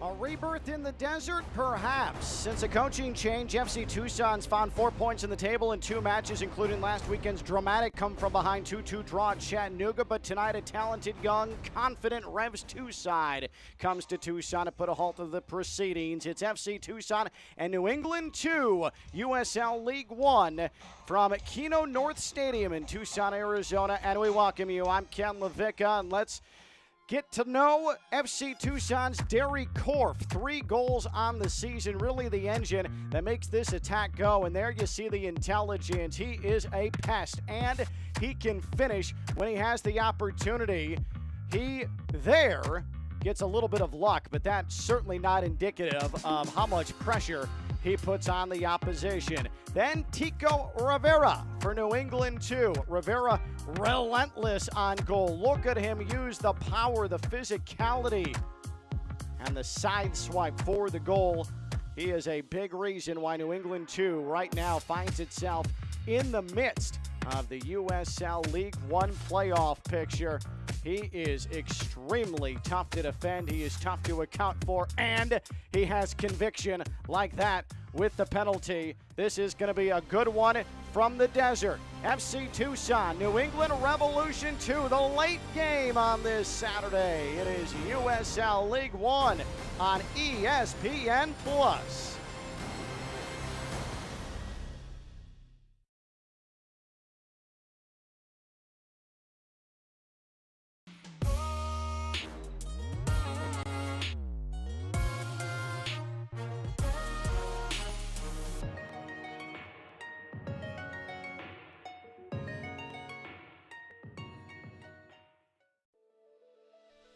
A rebirth in the desert? Perhaps. Since a coaching change, FC Tucson's found 4 points in the table in 2 matches, including last weekend's dramatic come-from-behind 2-2 draw at Chattanooga. But tonight, a talented, young, confident Revs 2 side comes to Tucson to put a halt to the proceedings. It's FC Tucson and New England 2, USL League 1 from Keno North Stadium in Tucson, Arizona. And we welcome you. I'm Ken Levica, and let's get to know FC Tucson's Derek Korf. 3 goals on the season, really the engine that makes this attack go. And there you see the intelligence. He is a pest, and he can finish when he has the opportunity. He there gets a little bit of luck, but that's certainly not indicative of how much pressure he puts on the opposition. Then Tico Rivera for New England 2. Rivera relentless on goal. Look at him use the power, the physicality, and the side swipe for the goal. He is a big reason why New England 2 right now finds itself in the midst of the USL League 1 playoff picture. He is extremely tough to defend. He is tough to account for, and he has conviction like that with the penalty. This is going to be a good one from the desert. FC Tucson, New England Revolution 2, the late game on this Saturday. It is USL League 1 on ESPN+.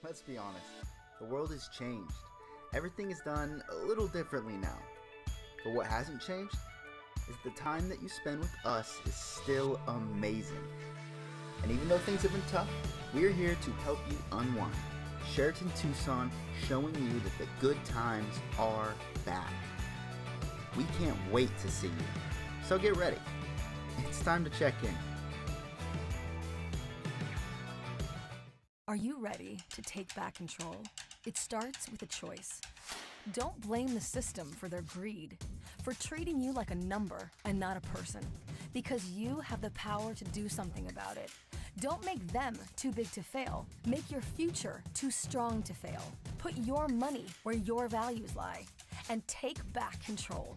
Let's be honest, the world has changed. Everything is done a little differently now. But what hasn't changed is the time that you spend with us is still amazing. And even though things have been tough, we're here to help you unwind. Sheraton Tucson, showing you that the good times are back. We can't wait to see you. So get ready. It's time to check in. Are you ready to take back control? It starts with a choice. Don't blame the system for their greed, for treating you like a number and not a person, because you have the power to do something about it. Don't make them too big to fail. Make your future too strong to fail. Put your money where your values lie, and take back control.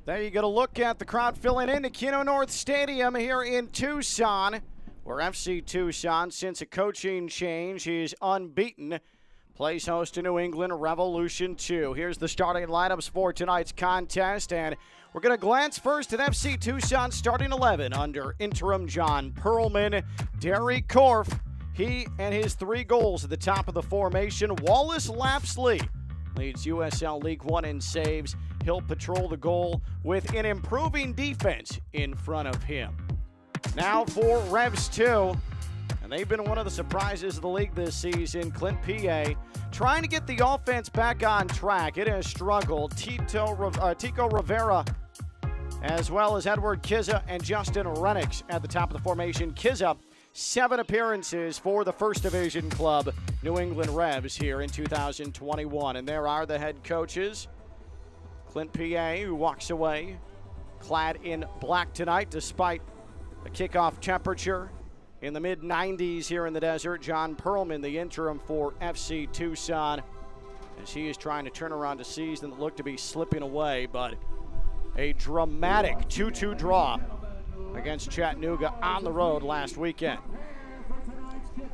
There you get a look at the crowd filling into Keno North Stadium here in Tucson, where FC Tucson, since a coaching change, is unbeaten. Plays host to New England Revolution 2. Here's the starting lineups for tonight's contest, and we're going to glance first at FC Tucson's starting 11 under interim John Perlman. Derek Korf, he and his 3 goals at the top of the formation. Wallace Lapsley leads USL League 1 in saves. He'll patrol the goal with an improving defense in front of him. Now for Revs 2, and they've been one of the surprises of the league this season. Clint PA trying to get the offense back on track. It has struggled. Tico Rivera, as well as Edward Kizza and Justin Renix at the top of the formation. Kizza, 7 appearances for the First Division club, New England Revs, here in 2021. And there are the head coaches. Clint PA, who walks away clad in black tonight despite a kickoff temperature in the mid-90s here in the desert. John Perlman, the interim for FC Tucson, as he is trying to turn around a season that looked to be slipping away, but a dramatic 2-2 draw against Chattanooga on the road last weekend.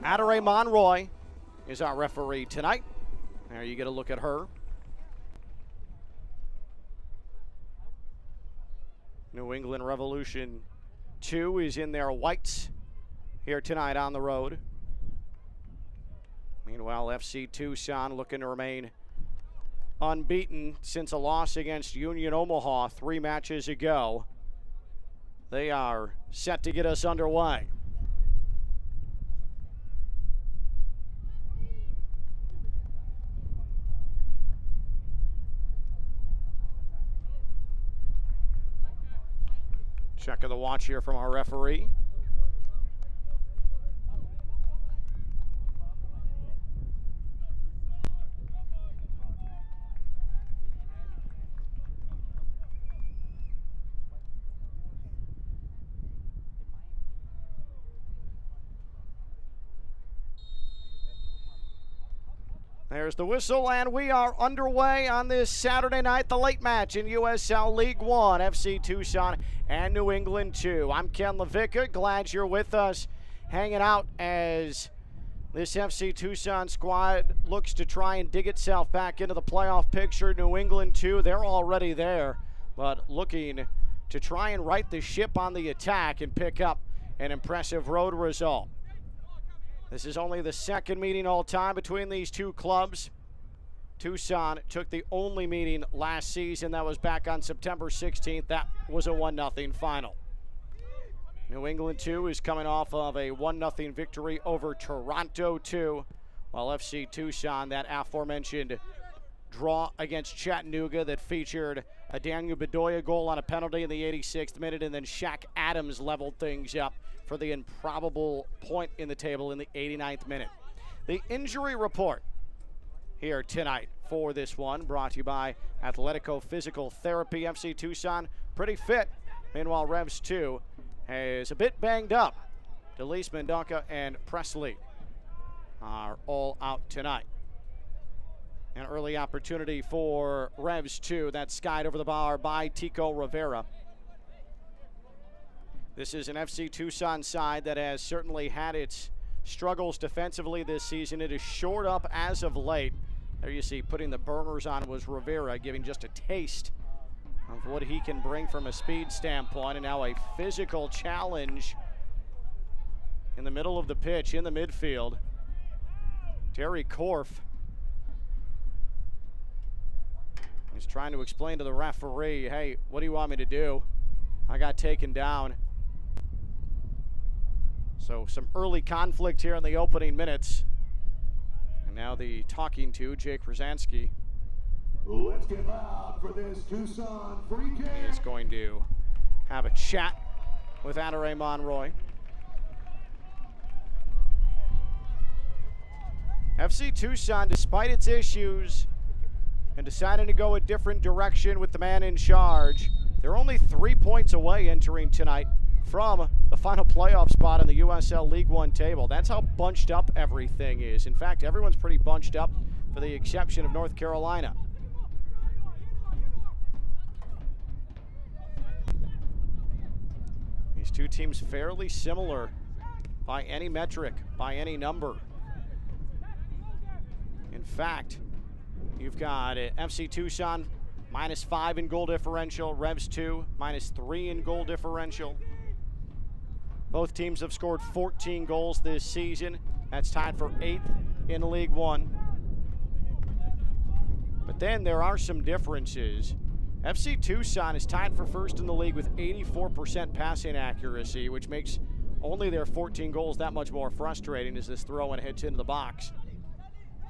Adare Monroy is our referee tonight. There you get a look at her. New England Revolution 2 is in their whites here tonight on the road. Meanwhile, FC Tucson looking to remain unbeaten since a loss against Union Omaha 3 matches ago. They are set to get us underway. Check of the watch here from our referee. There's the whistle, and we are underway on this Saturday night, the late match in USL League One, FC Tucson and New England 2. I'm Ken Levicka. Glad you're with us, hanging out as this FC Tucson squad looks to try and dig itself back into the playoff picture. New England 2, they're already there, but looking to try and right the ship on the attack and pick up an impressive road result. This is only the second meeting all time between these two clubs. Tucson took the only meeting last season. That was back on September 16th. That was a 1-0 final. New England 2 is coming off of a 1-0 victory over Toronto 2, while FC Tucson, that aforementioned draw against Chattanooga that featured a Daniel Bedoya goal on a penalty in the 86th minute, and then Shaq Adams leveled things up for the improbable point in the table in the 89th minute. The injury report here tonight for this one, brought to you by Athletico Physical Therapy. FC Tucson pretty fit. Meanwhile, Revs 2 is a bit banged up. DeLise, Mendonca, and Presley are all out tonight. An early opportunity for Revs 2. That's skied over the bar by Tico Rivera. This is an FC Tucson side that has certainly had its struggles defensively this season. It is shored up as of late. There you see, putting the burners on was Rivera, giving just a taste of what he can bring from a speed standpoint. And now a physical challenge in the middle of the pitch, in the midfield. Terry Korf is trying to explain to the referee, hey, what do you want me to do? I got taken down. So some early conflict here in the opening minutes. And now the talking to, Jake Rosansky, let's get loud for this Tucson free kick. Is going to have a chat with Adare Monroy. FC Tucson, despite its issues and deciding to go a different direction with the man in charge, they're only 3 points away entering tonight from the final playoff spot in the USL League One table. That's how bunched up everything is. In fact, everyone's pretty bunched up for the exception of North Carolina. These two teams fairly similar by any metric, by any number. In fact, you've got FC Tucson -5 in goal differential, Revs 2 -3 in goal differential. Both teams have scored 14 goals this season. That's tied for 8th in League One. But then there are some differences. FC Tucson is tied for first in the league with 84% passing accuracy, which makes only their 14 goals that much more frustrating as this throw-in heads into the box.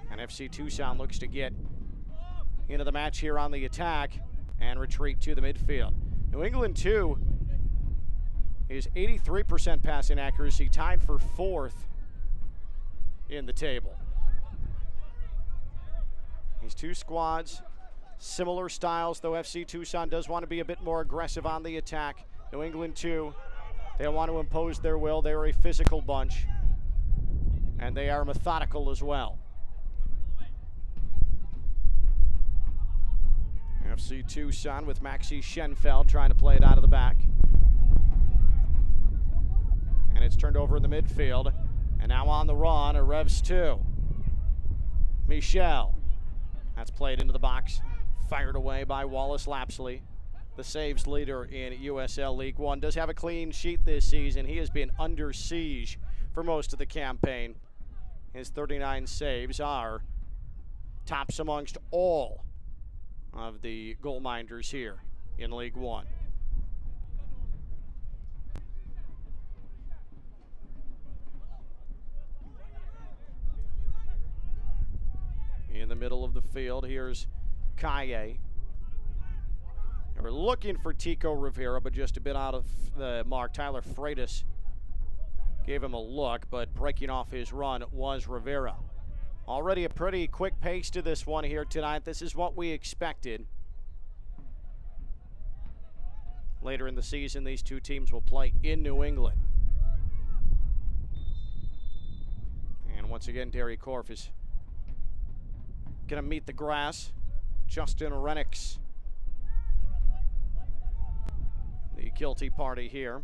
And FC Tucson looks to get into the match here on the attack and retreat to the midfield. New England 2 is 83% passing accuracy, tied for 4th in the table. These two squads, similar styles, though FC Tucson does want to be a bit more aggressive on the attack. New England 2, they want to impose their will. They are a physical bunch, and they are methodical as well. FC Tucson with Maxi Schenfeld trying to play it out of the back. And it's turned over in the midfield. And now on the run, a Revs 2. Michel. That's played into the box. Fired away by Wallace Lapsley. the saves leader in USL League One. Does have a clean sheet this season. He has been under siege for most of the campaign. His 39 saves are tops amongst all of the goal minders here in League One. In the middle of the field, here's Kaye. We're looking for Tico Rivera, but just a bit out of the mark. Tyler Freitas gave him a look, but breaking off his run was Rivera. Already a pretty quick pace to this one here tonight. This is what we expected. Later in the season, these two teams will play in New England. And once again, Derry Korf is going to meet the grass. Justin Renix, the guilty party here.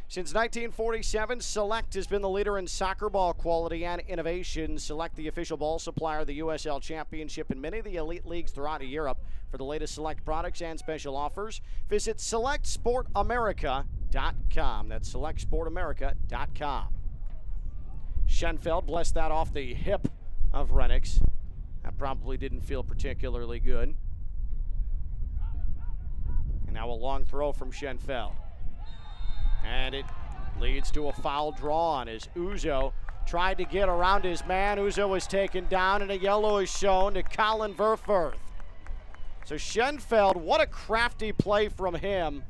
Since 1947, Select has been the leader in soccer ball quality and innovation. Select, the official ball supplier of the USL Championship and many of the elite leagues throughout Europe. For the latest Select products and special offers, visit SelectSportAmerica.com. That's SelectSportAmerica.com. Schenfeld blessed that off the hip of Renix. That probably didn't feel particularly good. And now a long throw from Schenfeld. And it leads to a foul drawn as Uzo tried to get around his man. Uzo was taken down and a yellow is shown to Colin Verfurth. So Schenfeld, what a crafty play from him.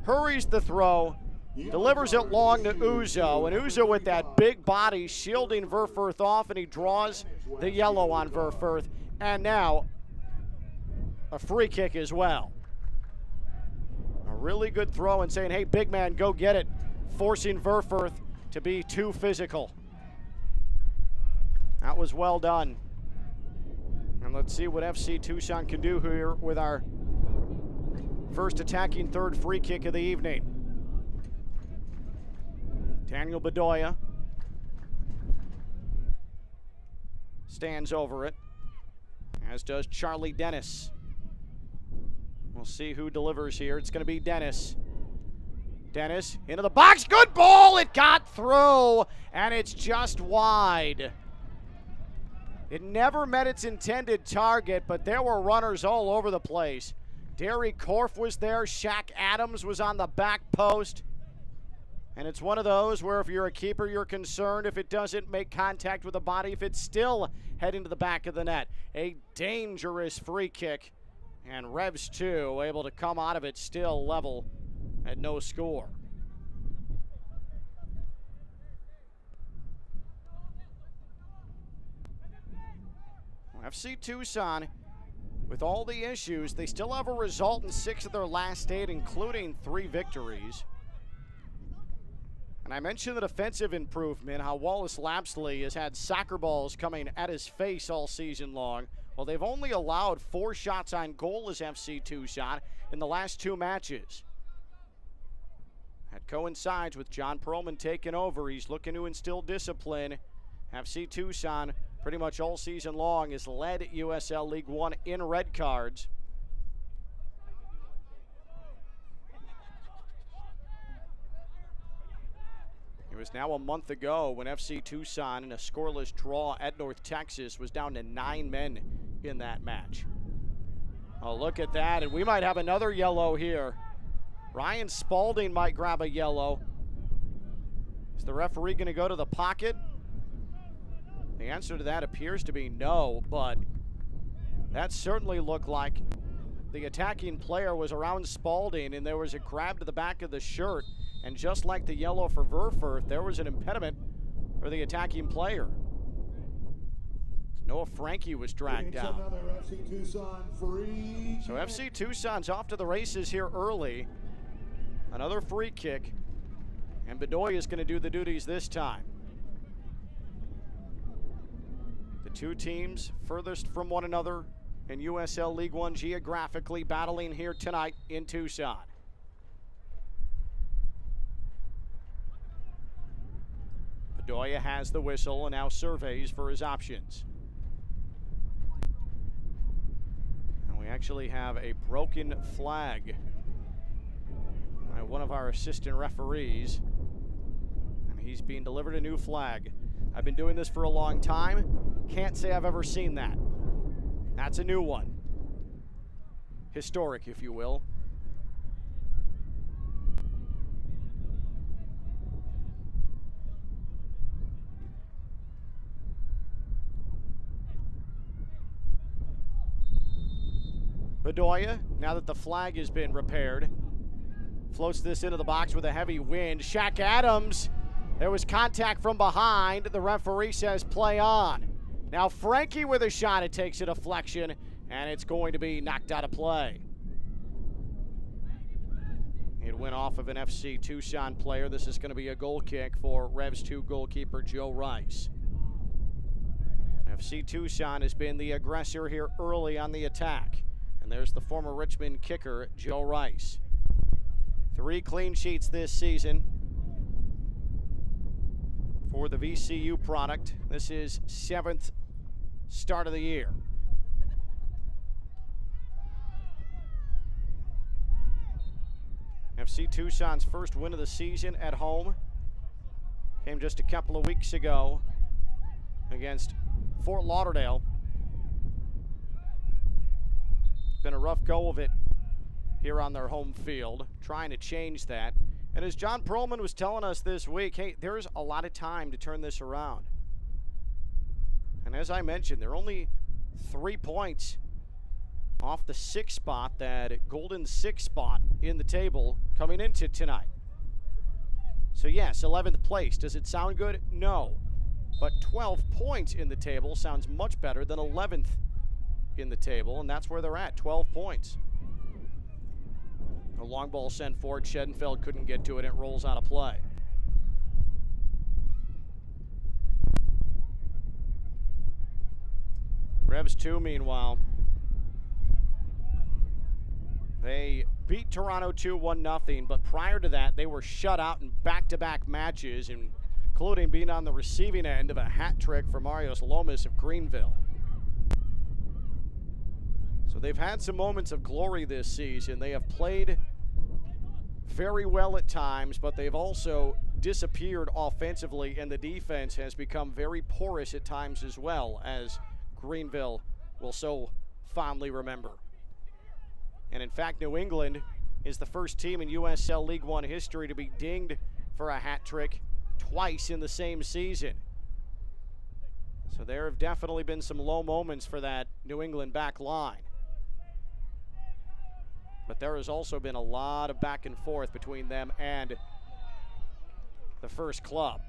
Hurries the throw, delivers it long to Uzo, and Uzo with that big body shielding Verfurth off, and he draws the yellow on Verfurth. And now a free kick as well. A really good throw and saying, hey, big man, go get it. Forcing Verfurth to be too physical. That was well done. And let's see what FC Tucson can do here with our first attacking third free kick of the evening. Daniel Bedoya stands over it, as does Charlie Dennis. We'll see who delivers here. It's going to be Dennis. Dennis into the box. Good ball. It got through, and it's just wide. It never met its intended target, but there were runners all over the place. Derry Korf was there. Shaq Adams was on the back post. And it's one of those where if you're a keeper, you're concerned if it doesn't make contact with the body, if it's still heading to the back of the net. A dangerous free kick. And Revs 2 able to come out of it still level at no score. FC Tucson, with all the issues, they still have a result in 6 of their last 8, including 3 victories. And I mentioned the defensive improvement, how Wallace Lapsley has had soccer balls coming at his face all season long. Well, they've only allowed 4 shots on goal as FC Tucson in the last 2 matches. That coincides with John Perlman taking over. He's looking to instill discipline. FC Tucson, pretty much all season long, has led USL League One in red cards. It was now a month ago when FC Tucson, in a scoreless draw at North Texas, was down to 9 men in that match. Oh, look at that, and we might have another yellow here. Ryan Spalding might grab a yellow. Is the referee going to go to the pocket? The answer to that appears to be no, but that certainly looked like the attacking player was around Spalding, and there was a grab to the back of the shirt. And just like the yellow for Verfurth, there was an impediment for the attacking player. Noah Frankie was dragged down. So FC Tucson's off to the races here early. Another free kick. And Bedoya is going to do the duties this time. The two teams furthest from one another in USL League One geographically, battling here tonight in Tucson. Bedoya has the whistle and now surveys for his options. And we actually have a broken flag by one of our assistant referees, and he's being delivered a new flag. I've been doing this for a long time. Can't say I've ever seen that. That's a new one. Historic, if you will. Bedoya, now that the flag has been repaired, floats this into the box with a heavy wind. Shaq Adams, there was contact from behind. The referee says play on. Now Frankie with a shot. It takes a deflection, and it's going to be knocked out of play. It went off of an FC Tucson player. This is going to be a goal kick for Revs 2 goalkeeper Joe Rice. FC Tucson has been the aggressor here early on the attack. And there's the former Richmond kicker, Joe Rice. 3 clean sheets this season for the VCU product. This is 7th start of the year. FC Tucson's first win of the season at home came just a couple of weeks ago against Fort Lauderdale. Been a rough go of it here on their home field, trying to change that. And as John Perlman was telling us this week, hey, there's a lot of time to turn this around. And as I mentioned, they're only 3 points off the 6th spot, that golden 6th spot in the table coming into tonight. So yes, 11th place. Does it sound good? No. But 12 points in the table sounds much better than 11th in the table, and that's where they're at, 12 points. A long ball sent forward. Shedenfeld couldn't get to it. It rolls out of play. Revs 2, meanwhile, they beat Toronto 2-1-0, but prior to that, they were shut out in back-to-back matches, including being on the receiving end of a hat trick for Marios Lomas of Greenville. So they've had some moments of glory this season. They have played very well at times, but they've also disappeared offensively, and the defense has become very porous at times as well, as Greenville will so fondly remember. And in fact, New England is the first team in USL League One history to be dinged for a hat trick twice in the same season. So there have definitely been some low moments for that New England back line. But there has also been a lot of back and forth between them and the first club.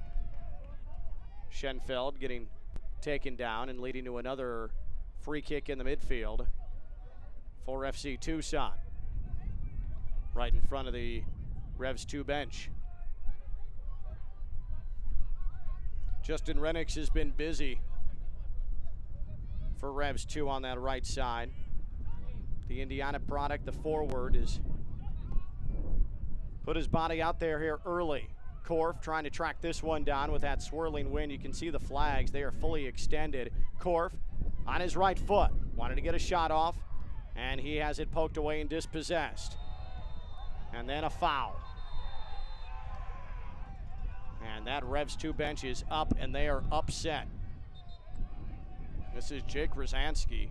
Schenfeld getting taken down and leading to another free kick in the midfield for FC Tucson, right in front of the Revs 2 bench. Justin Renix has been busy for Revs 2 on that right side. The Indiana product, the forward, has put his body out there here early. Korf trying to track this one down with that swirling wind. You can see the flags. They are fully extended. Korf on his right foot. Wanted to get a shot off, and he has it poked away and dispossessed. And then a foul. And that Revs 2 bench is up, and they are upset. This is Jake Rosansky.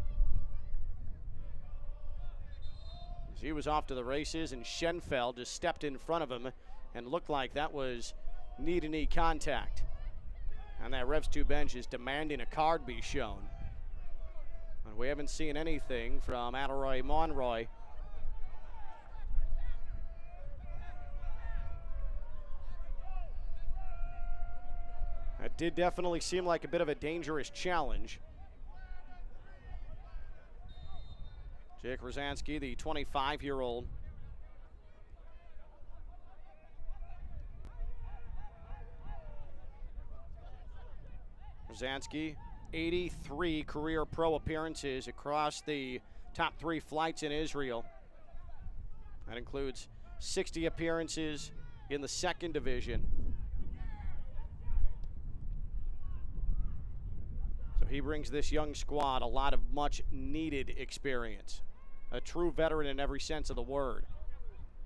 He was off to the races, and Schenfeld just stepped in front of him and looked like that was knee-to-knee contact. And that Revs 2 bench is demanding a card be shown. And we haven't seen anything from Adelroy Monroy. That did definitely seem like a bit of a dangerous challenge. Jake Rosansky, the 25-year-old. Rosansky, 83 career pro appearances across the top 3 flights in Israel. That includes 60 appearances in the 2nd division. So he brings this young squad a lot of much needed experience. a true veteran in every sense of the word.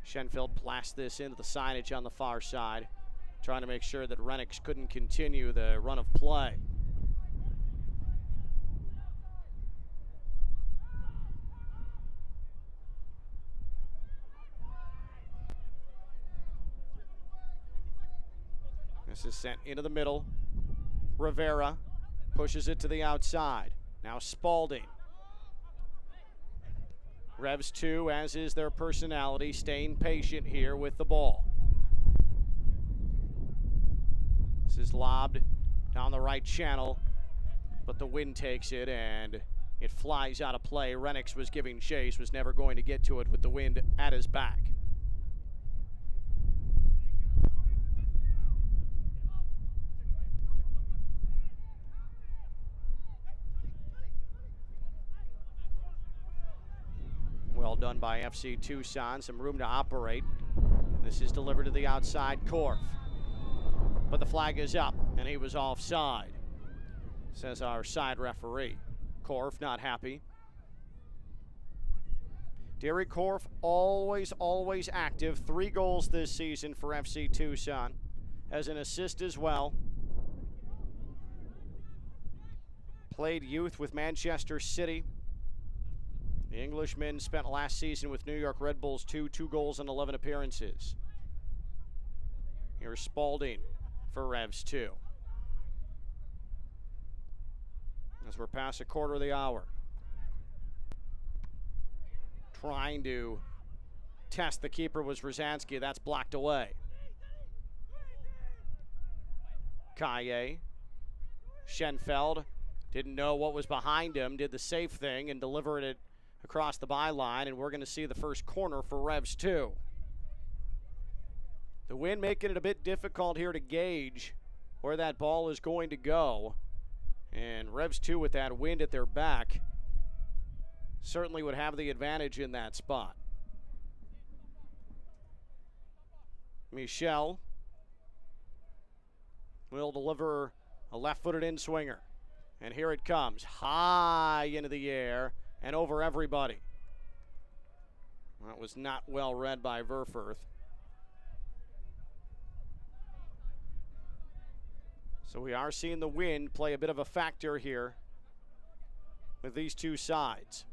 Schenfeld blasts this into the signage on the far side, trying to make sure that Renix couldn't continue the run of play. This is sent into the middle. Rivera pushes it to the outside. Now Spalding. Revs 2, as is their personality, staying patient here with the ball. This is lobbed down the right channel, but the wind takes it and it flies out of play. Renix was giving chase, was never going to get to it with the wind at his back. Well done by FC Tucson, some room to operate. This is delivered to the outside, Korf. But the flag is up, and he was offside, says our side referee. Korf not happy. Derek Korf always active. 3 goals this season for FC Tucson, as an assist as well. Played youth with Manchester City. The Englishman spent last season with New York Red Bulls 2 goals and 11 appearances. Here's Spalding for Revs 2. As we're past a quarter of the hour. Trying to test the keeper was Rosansky. That's blocked away. Kaye. Schenfeld didn't know what was behind him, did the safe thing and delivered it across the byline, and we're going to see the first corner for Revs 2. The wind making it a bit difficult here to gauge where that ball is going to go, and Revs 2 with that wind at their back certainly would have the advantage in that spot. Michel will deliver a left-footed in-swinger, and here it comes, high into the air and over everybody. That was not well read by Verfurth. So we are seeing the wind play a bit of a factor here with these two sides.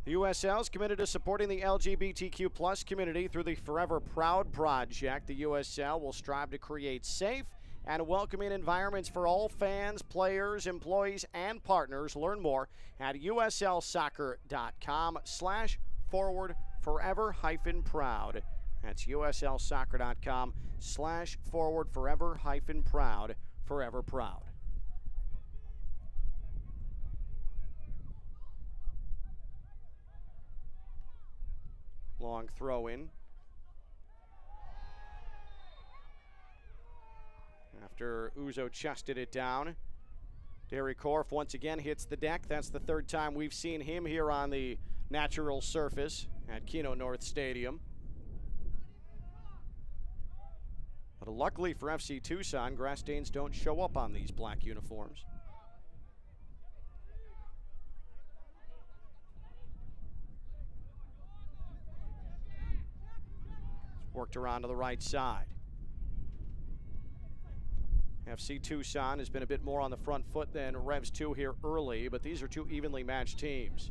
The USL is committed to supporting the LGBTQ plus community through the Forever Proud project. The USL will strive to create safe and welcoming environments for all fans, players, employees, and partners. Learn more at uslsoccer.com/forward-forever-proud. That's uslsoccer.com/forward-forever-proud, forever proud. Long throw in. After Uzo chested it down, Derek Korf once again hits the deck. That's the third time we've seen him here on the natural surface at Keno North Stadium. But luckily for FC Tucson, grass stains don't show up on these black uniforms. Worked around to the right side. FC Tucson has been a bit more on the front foot than Revs 2 here early, but these are two evenly matched teams.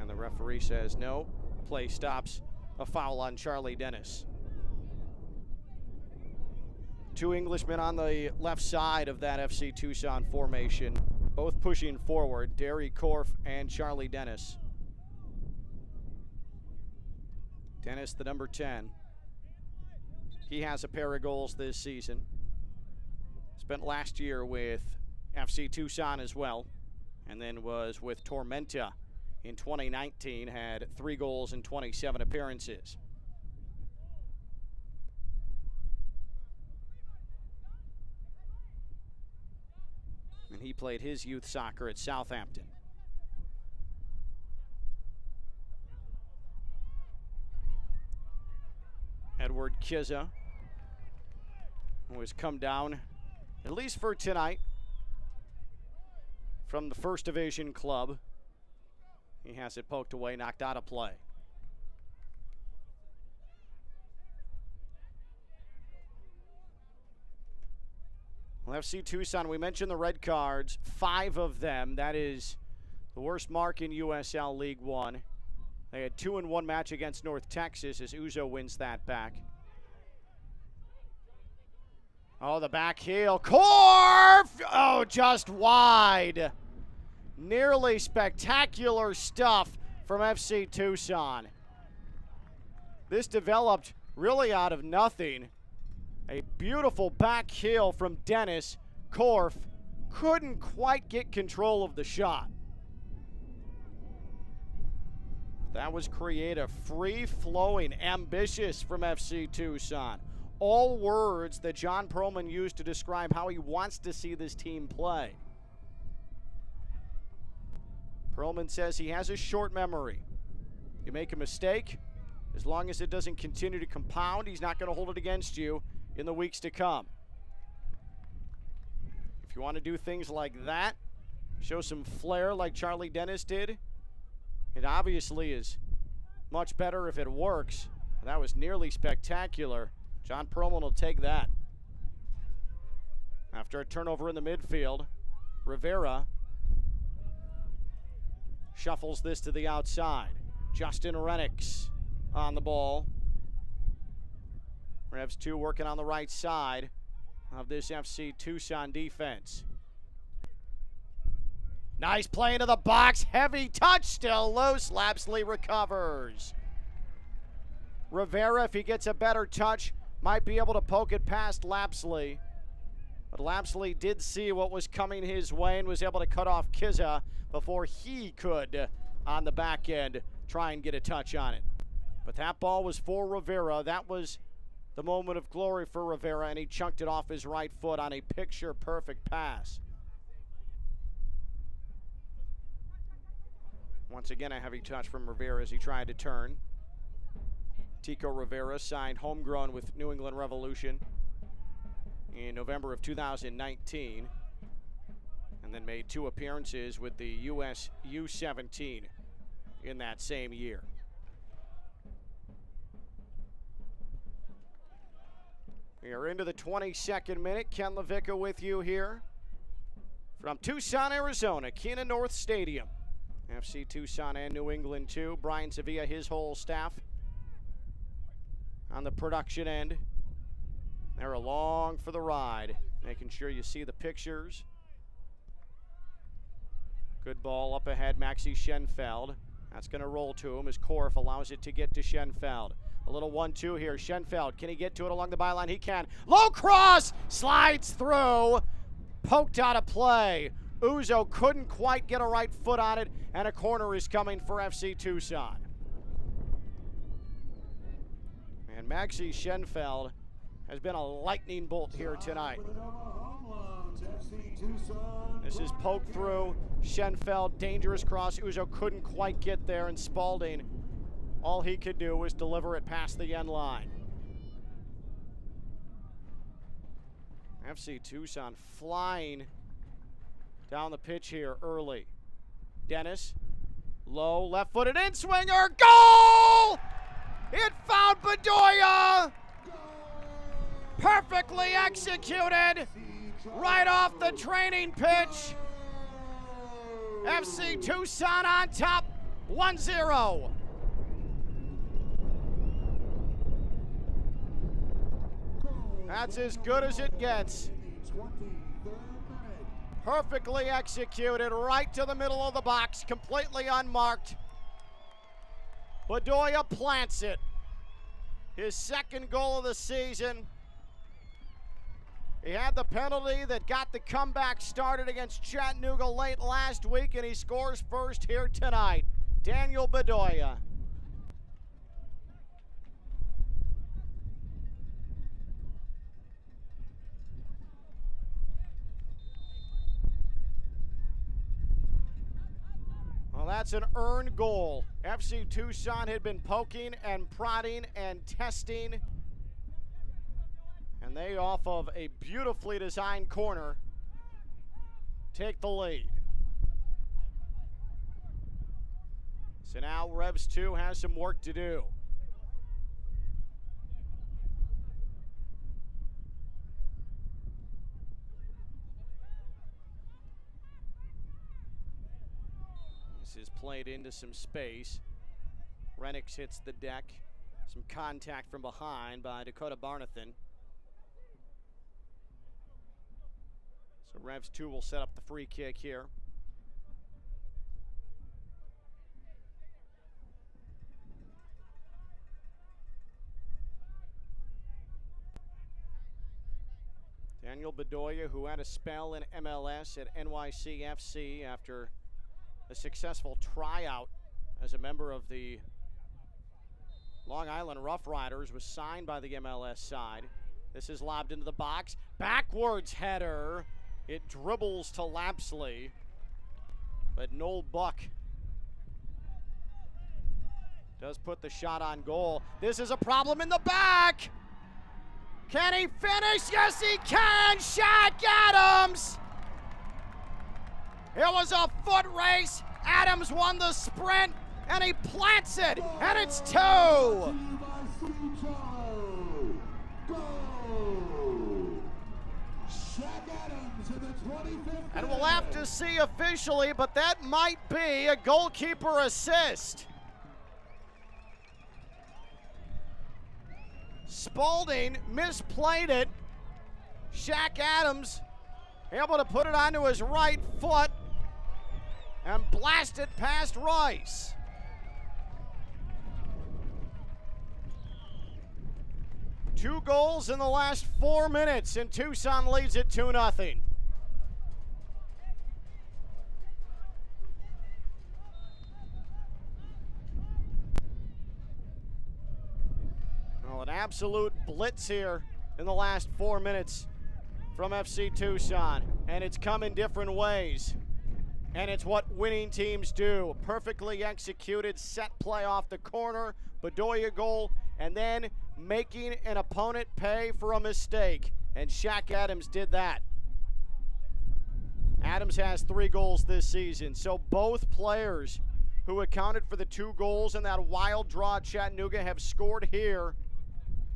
And the referee says no. Play stops. A foul on Charlie Dennis. Two Englishmen on the left side of that FC Tucson formation, both pushing forward, Derek Korf and Charlie Dennis. Dennis, the number 10. He has a pair of goals this season. Spent last year with FC Tucson as well, and then was with Tormenta in 2019, had 3 goals and 27 appearances. And he played his youth soccer at Southampton. Edward Kizza, who has come down, at least for tonight, from the first division club. He has it poked away, knocked out of play. Well, FC Tucson, we mentioned the red cards, 5 of them. That is the worst mark in USL League One. They had 2 in 1 match against North Texas as Uzo wins that back. Oh, the back heel. Corf! Oh, just wide. Nearly spectacular stuff from FC Tucson. This developed really out of nothing. A beautiful back heel from Dennis. Korf couldn't quite get control of the shot. That was creative, free-flowing, ambitious from FC Tucson. All words that John Perlman used to describe how he wants to see this team play. Perlman says he has a short memory. You make a mistake, as long as it doesn't continue to compound, he's not going to hold it against you in the weeks to come. If you want to do things like that, show some flair like Charlie Dennis did, it obviously is much better if it works. That was nearly spectacular. John Perlman will take that. After a turnover in the midfield, Rivera shuffles this to the outside. Justin Renix on the ball. Revs 2 working on the right side of this FC Tucson defense. Nice play into the box. Heavy touch, still loose. Lapsley recovers. Rivera, if he gets a better touch, might be able to poke it past Lapsley. But Lapsley did see what was coming his way and was able to cut off Kizza before he could, on the back end, try and get a touch on it. But that ball was for Rivera. That was the moment of glory for Rivera, and he chunked it off his right foot on a picture-perfect pass. Once again, a heavy touch from Rivera as he tried to turn. Tico Rivera signed homegrown with New England Revolution in November of 2019, and then made 2 appearances with the U.S. U17 in that same year. We are into the 22nd minute. Ken LaVicka with you here from Tucson, Arizona, Keenan North Stadium. FC Tucson and New England too. Brian Sevilla, his whole staff on the production end. They're along for the ride, making sure you see the pictures. Good ball up ahead, Maxi Schenfeld. That's going to roll to him as Korf allows it to get to Schenfeld. A little 1-2 here. Schenfeld, can he get to it along the byline? He can. Low cross! Slides through. Poked out of play. Uzo couldn't quite get a right foot on it, and a corner is coming for FC Tucson. And Maxi Schenfeld has been a lightning bolt here tonight. This is poked through. Schenfeld, dangerous cross. Uzo couldn't quite get there, and Spalding, all he could do was deliver it past the end line. FC Tucson flying down the pitch here early. Dennis, low, left-footed in-swinger, goal! It found Bedoya! Perfectly executed, right off the training pitch. FC Tucson on top, 1-0. That's as good as it gets. Perfectly executed, right to the middle of the box, completely unmarked. Bedoya plants it. His second goal of the season. He had the penalty that got the comeback started against Chattanooga late last week, and he scores first here tonight. Daniel Bedoya. Well, that's an earned goal. FC Tucson had been poking and prodding and testing, and they, off of a beautifully designed corner, take the lead. So now Revs 2 has some work to do. This is played into some space. Renix hits the deck. Some contact from behind by Dakota Barnathan. So Revs 2 will set up the free kick here. Daniel Bedoya, who had a spell in MLS at NYCFC after a successful tryout as a member of the Long Island Rough Riders, was signed by the MLS side. This is lobbed into the box. Backwards header. It dribbles to Lapsley. But Noel Buck does put the shot on goal. This is a problem in the back. Can he finish? Yes, he can. Shaq Adams. It was a foot race. Adams won the sprint, and he plants it, and it's 2. And we'll have to see officially, but that might be a goalkeeper assist. Spalding misplayed it. Shaq Adams able to put it onto his right foot and blast it past Rice. Two goals in the last 4 minutes, and Tucson leads it 2-0. Well, an absolute blitz here in the last 4 minutes from FC Tucson, and it's come in different ways. And it's what winning teams do. Perfectly executed set play off the corner, Bedoya goal, and then making an opponent pay for a mistake. And Shaq Adams did that. Adams has 3 goals this season, so both players who accounted for the 2 goals in that wild draw at Chattanooga have scored here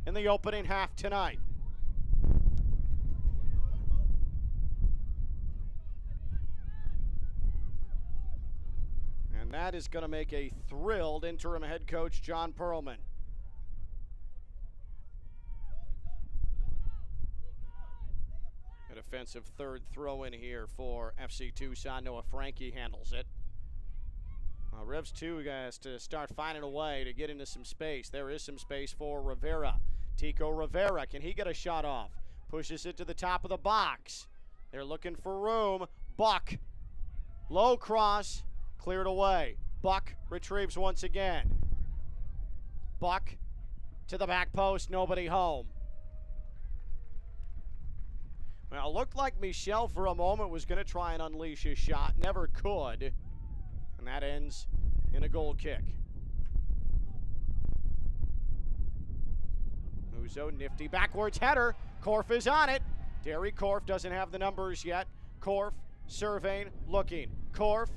in the opening half tonight. And that is going to make a thrilled interim head coach John Perlman. A defensive third throw in here for FC Tucson. Noah Frankie handles it. Revs 2 has to start finding a way to get into some space. There is some space for Rivera. Tico Rivera, can he get a shot off? Pushes it to the top of the box. They're looking for room. Buck, low cross, cleared away. Buck retrieves once again. Buck to the back post, nobody home. Well, it looked like Michel for a moment was going to try and unleash his shot. Never could. And that ends in a goal kick. Uzo, nifty backwards header. Korf is on it. Derry Korf doesn't have the numbers yet. Korf surveying, looking. Korf,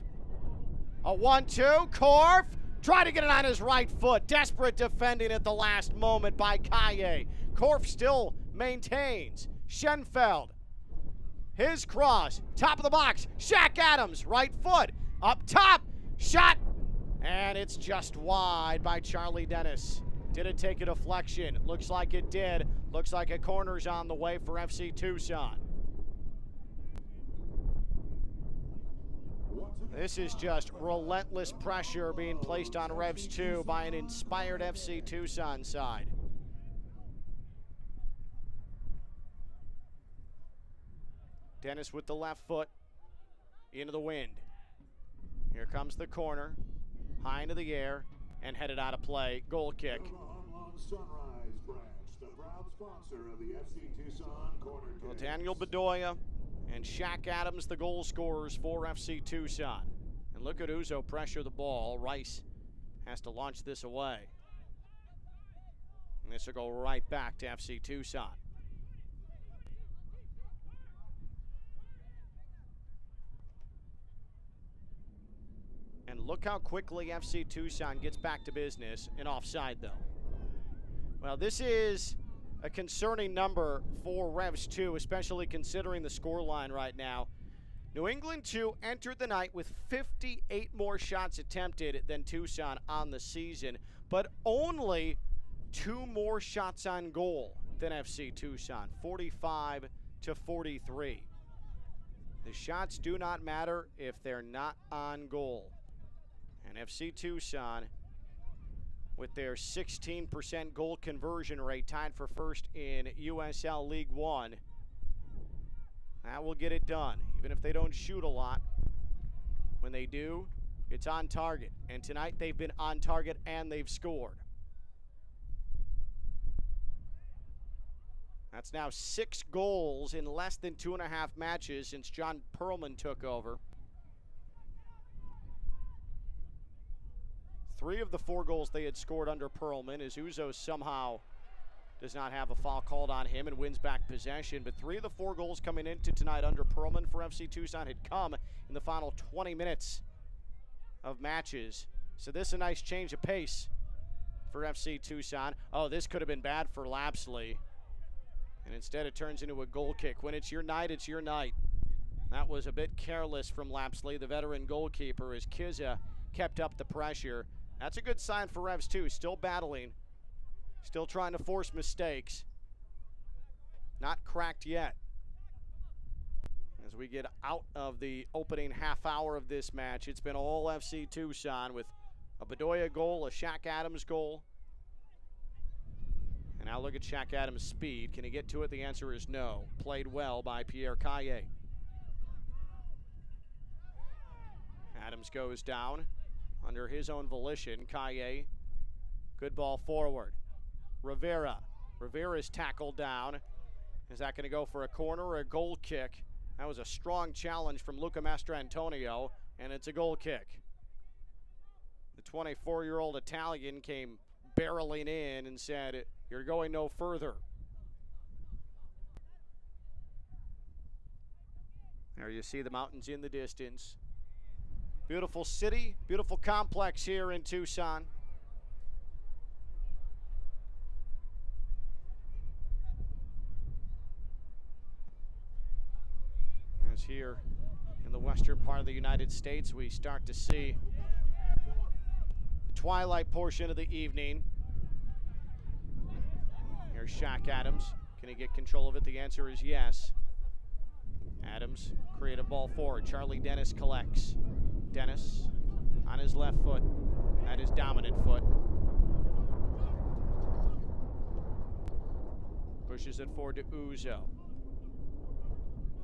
a 1-2. Korf, trying to get it on his right foot. Desperate defending at the last moment by Kaye. Korf still maintains. Schenfeld, his cross, top of the box. Shaq Adams, right foot, up top, shot, and it's just wide by Charlie Dennis. Did it take a deflection? Looks like it did. Looks like a corner's on the way for FC Tucson. This is just relentless pressure being placed on Revs 2 by an inspired FC Tucson side. Dennis with the left foot into the wind. Here comes the corner, high into the air, and headed out of play. Goal kick. Sunrise Branch, the proud sponsor of the FC Tucson corner kick. Well, Daniel Bedoya and Shaq Adams, the goal scorers for FC Tucson. And look at Uzo pressure the ball. Rice has to launch this away. And this will go right back to FC Tucson. And look Look how quickly FC Tucson gets back to business and offside, though. Well, this is a concerning number for Revs 2, especially considering the scoreline right now. New England 2 entered the night with 58 more shots attempted than Tucson on the season, but only 2 more shots on goal than FC Tucson, 45 to 43. The shots do not matter if they're not on goal. And FC Tucson, with their 16% goal conversion rate, tied for first in USL League One, that will get it done. Even if they don't shoot a lot, when they do, it's on target. And tonight they've been on target and they've scored. That's now 6 goals in less than 2.5 matches since John Perlman took over. 3 of the 4 goals they had scored under Perlman, as Uzo somehow does not have a foul called on him and wins back possession. But 3 of the 4 goals coming into tonight under Perlman for FC Tucson had come in the final 20 minutes of matches. So this is a nice change of pace for FC Tucson. Oh, this could have been bad for Lapsley. And instead it turns into a goal kick. When it's your night, it's your night. That was a bit careless from Lapsley, the veteran goalkeeper, as Kizza kept up the pressure. That's a good sign for Revs 2. Still battling. Still trying to force mistakes. Not cracked yet. As we get out of the opening half hour of this match, it's been all FC Tucson with a Bedoya goal, a Shaq Adams goal. And now look at Shaq Adams' speed. Can he get to it? The answer is no. Played well by Pierre Caillet. Adams goes down under his own volition. Caillet, good ball forward. Rivera. Rivera's tackled down. Is that going to go for a corner or a goal kick? That was a strong challenge from Luca Mastrantonio, and it's a goal kick. The 24-year-old Italian came barreling in and said, "You're going no further." There you see the mountains in the distance. Beautiful city, beautiful complex here in Tucson. As here in the western part of the United States, we start to see the twilight portion of the evening. Here's Shaq Adams. Can he get control of it? The answer is yes. Adams, create a ball forward. Charlie Dennis collects. Dennis on his left foot, at his dominant foot. Pushes it forward to Uzo.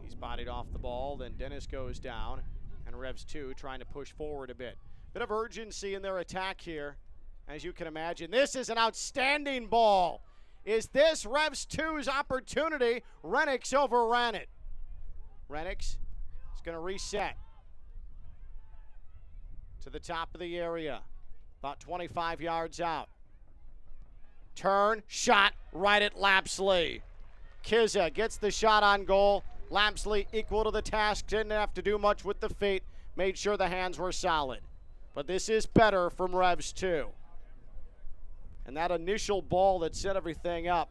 He's bodied off the ball, then Dennis goes down, and Revs 2 trying to push forward a bit. Bit of urgency in their attack here, as you can imagine. This is an outstanding ball. Is this Revs 2's opportunity? Renix overran it. Renix is going to reset to the top of the area, about 25 yards out. Turn, shot, right at Lapsley. Kizza gets the shot on goal. Lapsley equal to the task, didn't have to do much with the feet, made sure the hands were solid. But this is better from Revs 2. And that initial ball that set everything up,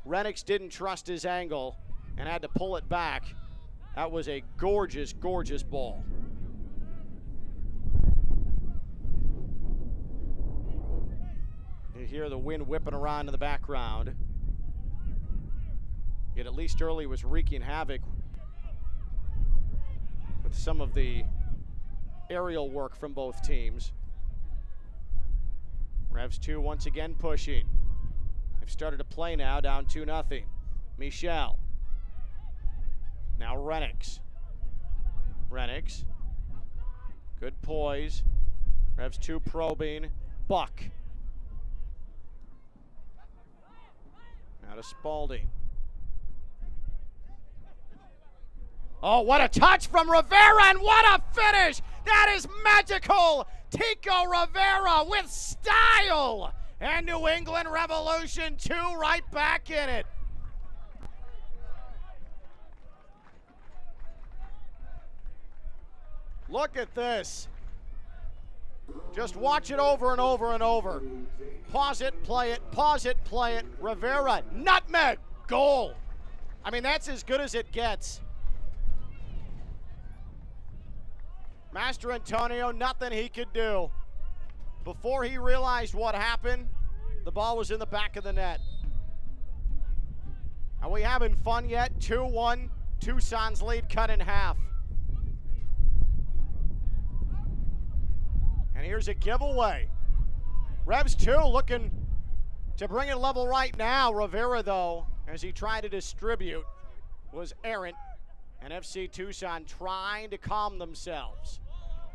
Renix didn't trust his angle and had to pull it back. That was a gorgeous, gorgeous ball. You hear the wind whipping around in the background. It at least early was wreaking havoc with some of the aerial work from both teams. Revs 2 once again pushing. They've started to play now, down 2-0. Michel. Now Renix. Renix. Good poise. Revs 2 probing. Buck. Now to Spalding. Oh, what a touch from Rivera, and what a finish! That is magical! Tico Rivera with style! And New England Revolution 2 right back in it. Look at this. Just watch it over and over and over. Pause it, play it, pause it, play it. Rivera, nutmeg, goal. I mean, that's as good as it gets. Master Antonio, nothing he could do. Before he realized what happened, the ball was in the back of the net. Are we having fun yet? 2-1, Tucson's lead cut in half. And here's a giveaway. Revs 2 looking to bring it level right now. Rivera, though, as he tried to distribute, was errant. And FC Tucson trying to calm themselves.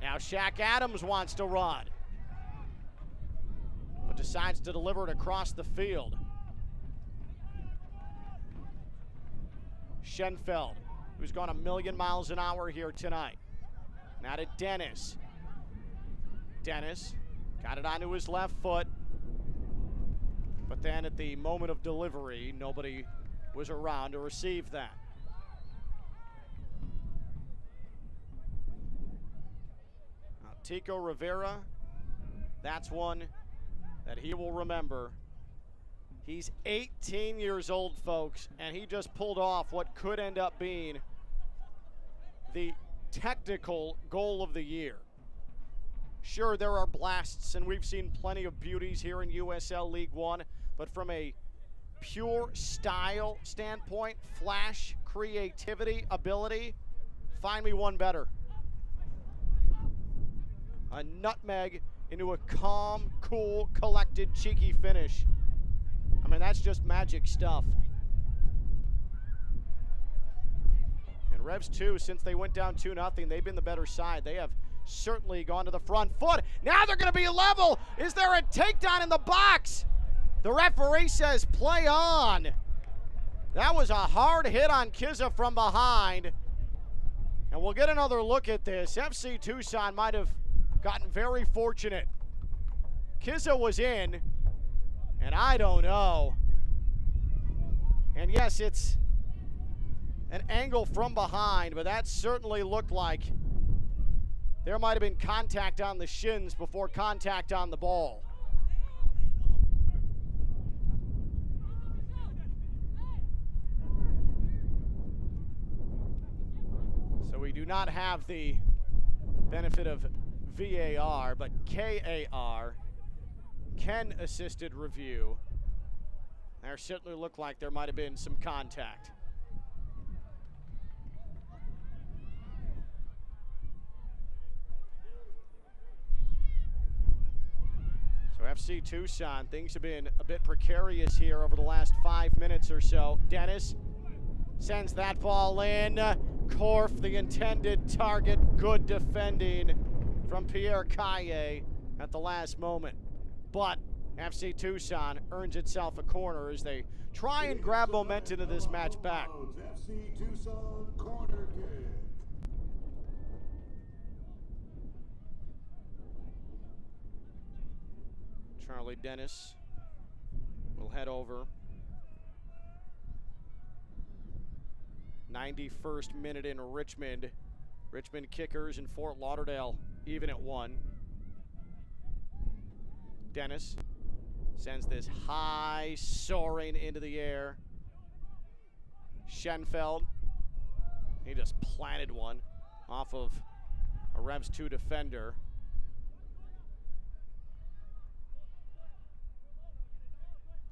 Now Shaq Adams wants to run, but decides to deliver it across the field. Schenfeld, who's gone 1,000,000 miles an hour here tonight. Now to Dennis. Dennis got it onto his left foot, but then at the moment of delivery, nobody was around to receive that. Tico Rivera, that's one that he will remember. He's 18 years old, folks, and he just pulled off what could end up being the technical goal of the year. Sure, there are blasts, and we've seen plenty of beauties here in USL League One, but from a pure style standpoint, flash, creativity, ability, find me one better. A nutmeg into a calm, cool, collected, cheeky finish. I mean, that's just magic stuff. And Revs 2, since they went down 2-0, they've been the better side. They have certainly gone to the front foot. Now they're going to be level. Is there a takedown in the box? The referee says play on. That was a hard hit on Kizza from behind. And we'll get another look at this. FC Tucson might have gotten very fortunate. Kizza was in, and I don't know. And yes, it's an angle from behind, but that certainly looked like there might have been contact on the shins before contact on the ball. So we do not have the benefit of VAR, but KAR, Ken assisted review. There certainly looked like there might have been some contact. So FC Tucson, things have been a bit precarious here over the last 5 minutes or so. Dennis sends that ball in. Korf, the intended target. Good defending from Pierre Caille at the last moment. But FC Tucson earns itself a corner as they try and grab momentum into this match back. FC Tucson corner kick. Charlie Dennis will head over. 91st minute in Richmond. Richmond Kickers in Fort Lauderdale even at 1. Dennis sends this high soaring into the air. Schenfeld, he just planted one off of a Revs 2 defender.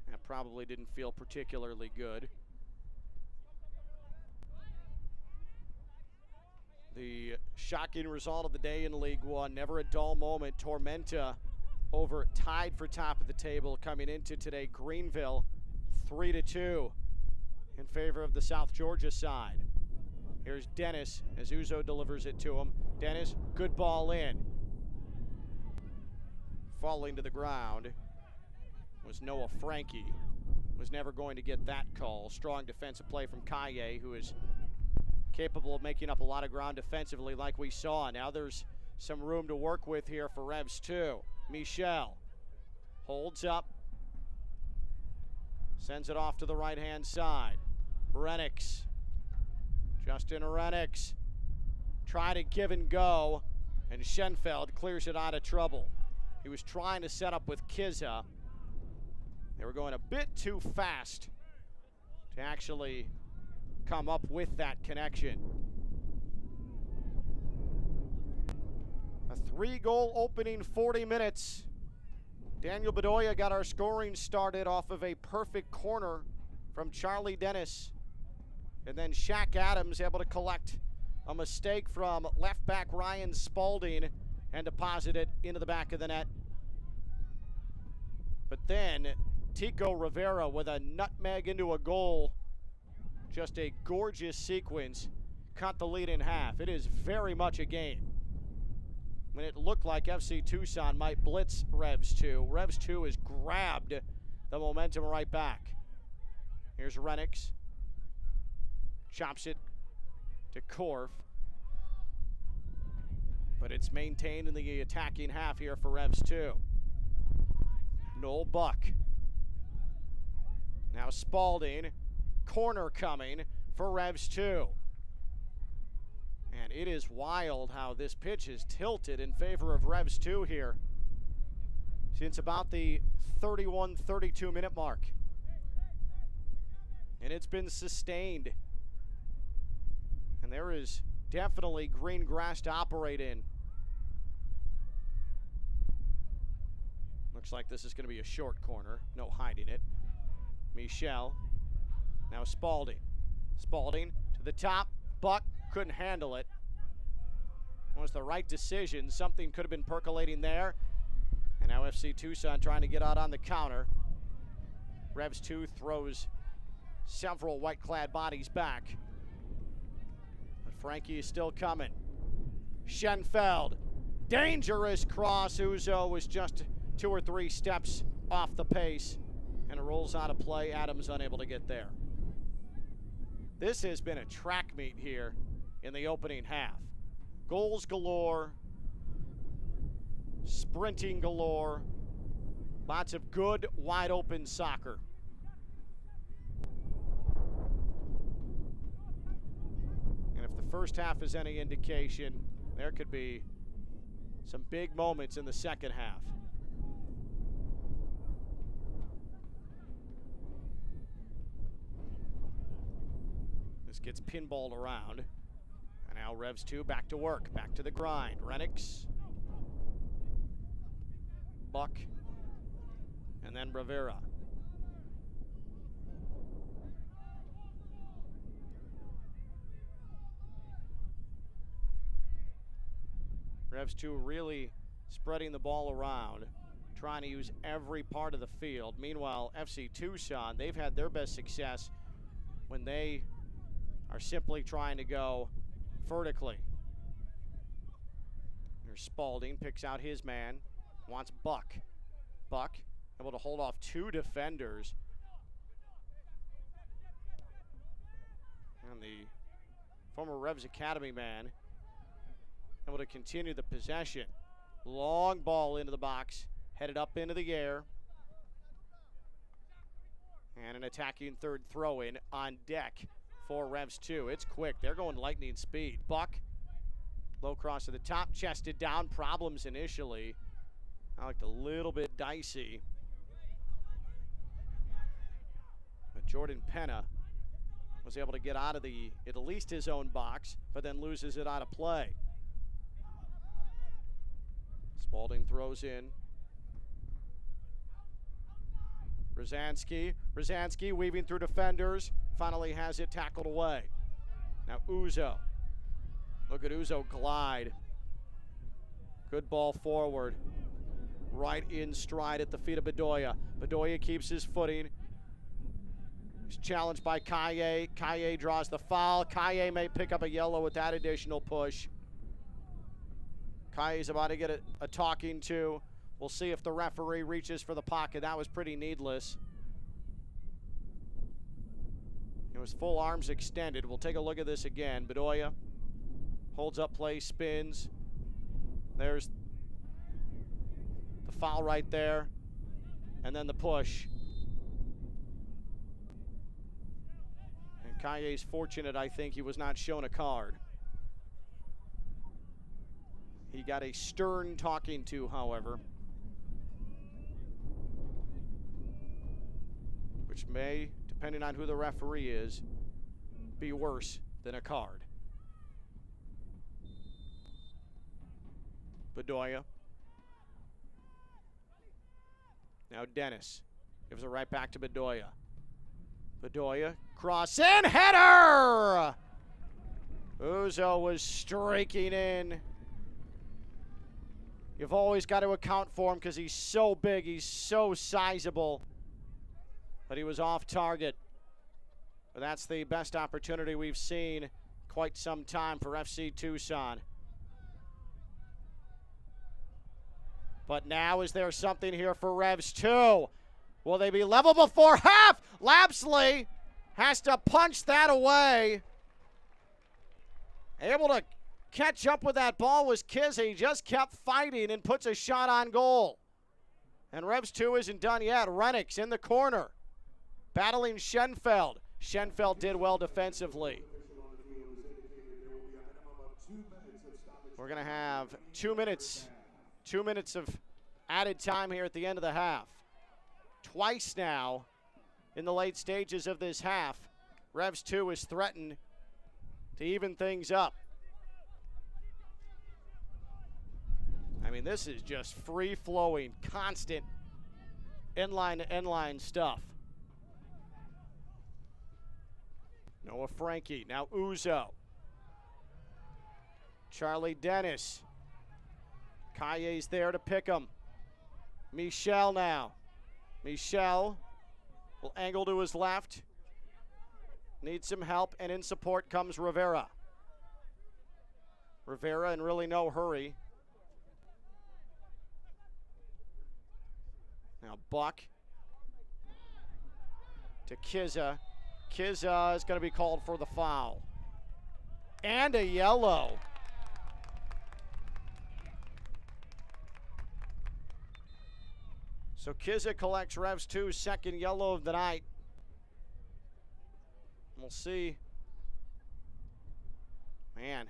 That probably didn't feel particularly good. The shocking result of the day in League One, never a dull moment. Tormenta over tied for top of the table coming into today. Greenville 3-2 in favor of the South Georgia side. Here's Dennis as Uzo delivers it to him. Dennis, good ball in. Falling to the ground was Noah Frankie. Was never going to get that call. Strong defensive play from Caille, who is capable of making up a lot of ground defensively like we saw. Now there's some room to work with here for Revs 2. Michel holds up, sends it off to the right-hand side. Renix, Justin Renix, try to give and go, And Schenfeld clears it out of trouble. He was trying to set up with Kizza. They were going a bit too fast to actually come up with that connection. A 3-goal opening 40 minutes. Daniel Bedoya got our scoring started off of a perfect corner from Charlie Dennis. And then Shaq Adams able to collect a mistake from left back Ryan Spalding and deposit it into the back of the net. But then Tico Rivera with a nutmeg into a goal. Just a gorgeous sequence. Cut the lead in half. It is very much a game. When it looked like FC Tucson might blitz Revs 2, Revs 2 has grabbed the momentum right back. Here's Renix. Chops it to Korf. But it's maintained in the attacking half here for Revs 2. Noel Buck. Now Spalding. Corner coming for Revs 2. And it is wild how this pitch is tilted in favor of Revs 2 here since about the 31-32 minute mark. And it's been sustained. And there is definitely green grass to operate in. Looks like this is going to be a short corner. No hiding it. Michel. Now Spalding. Spalding to the top. Buck couldn't handle it. It was the right decision. Something could have been percolating there. And now FC Tucson trying to get out on the counter. Revs 2 throws several white-clad bodies back. But Frankie is still coming. Schenfeld. Dangerous cross. Uzo was just 2 or 3 steps off the pace. And it rolls out of play. Adams unable to get there. This has been a track meet here in the opening half. Goals galore. Sprinting galore. Lots of good, wide open soccer. And if the first half is any indication, there could be some big moments in the second half. This gets pinballed around. And now Revs 2 back to work, back to the grind. Renix. Buck. And then Rivera. Revs 2 really spreading the ball around, trying to use every part of the field. Meanwhile, FC Tucson, they've had their best success when they are simply trying to go vertically. There's Spalding, picks out his man, wants Buck. Buck able to hold off 2 defenders. And the former Revs Academy man able to continue the possession. Long ball into the box, headed up into the air. And an attacking third throw-in on deck for Revs 2. It's quick. They're going lightning speed. Buck, low cross to the top, chested down. Problems initially. I looked a little bit dicey. But Jordan Penna was able to get out of at least his own box, but then loses it out of play. Spalding throws in. Rosansky weaving through defenders. Finally has it tackled away. Now Uzo. Look at Uzo glide. Good ball forward. Right in stride at the feet of Bedoya. Bedoya keeps his footing. He's challenged by Kaye. Kaye draws the foul. Kaye may pick up a yellow with that additional push. Kaye's about to get a talking to. We'll see if the referee reaches for the pocket. That was pretty needless. It was full arms extended. We'll take a look at this again. Bedoya holds up play, spins. There's the foul right there. And then the push. And Kaye's fortunate, I think, he was not shown a card. He got a stern talking to, however, which may, depending on who the referee is, be worse than a card. Bedoya. Now Dennis gives it right back to Bedoya. Bedoya, cross in, header! Uzo was striking in. You've always got to account for him because he's so big, he's so sizable. But he was off target. But that's the best opportunity we've seen quite some time for FC Tucson. But now is there something here for Revs 2? Will they be level before half? Lapsley has to punch that away. Able to catch up with that ball was Kizzy. He just kept fighting and puts a shot on goal. And Revs 2 isn't done yet. Rennick's in the corner, battling Schenfeld. Schenfeld did well defensively. We're going to have 2 minutes. 2 minutes of added time here at the end of the half. Twice now in the late stages of this half, Revs 2 is threatened to even things up. I mean, this is just free-flowing, constant end-line stuff. Noah Frankie, now Uzo. Charlie Dennis. Kaye's there to pick him. Michel now. Michel will angle to his left. Needs some help, and in support comes Rivera. Rivera in really no hurry. Now Buck to Kizza. Kizza is going to be called for the foul. And a yellow. So Kizza collects Revs 2's second yellow of the night. We'll see. Man.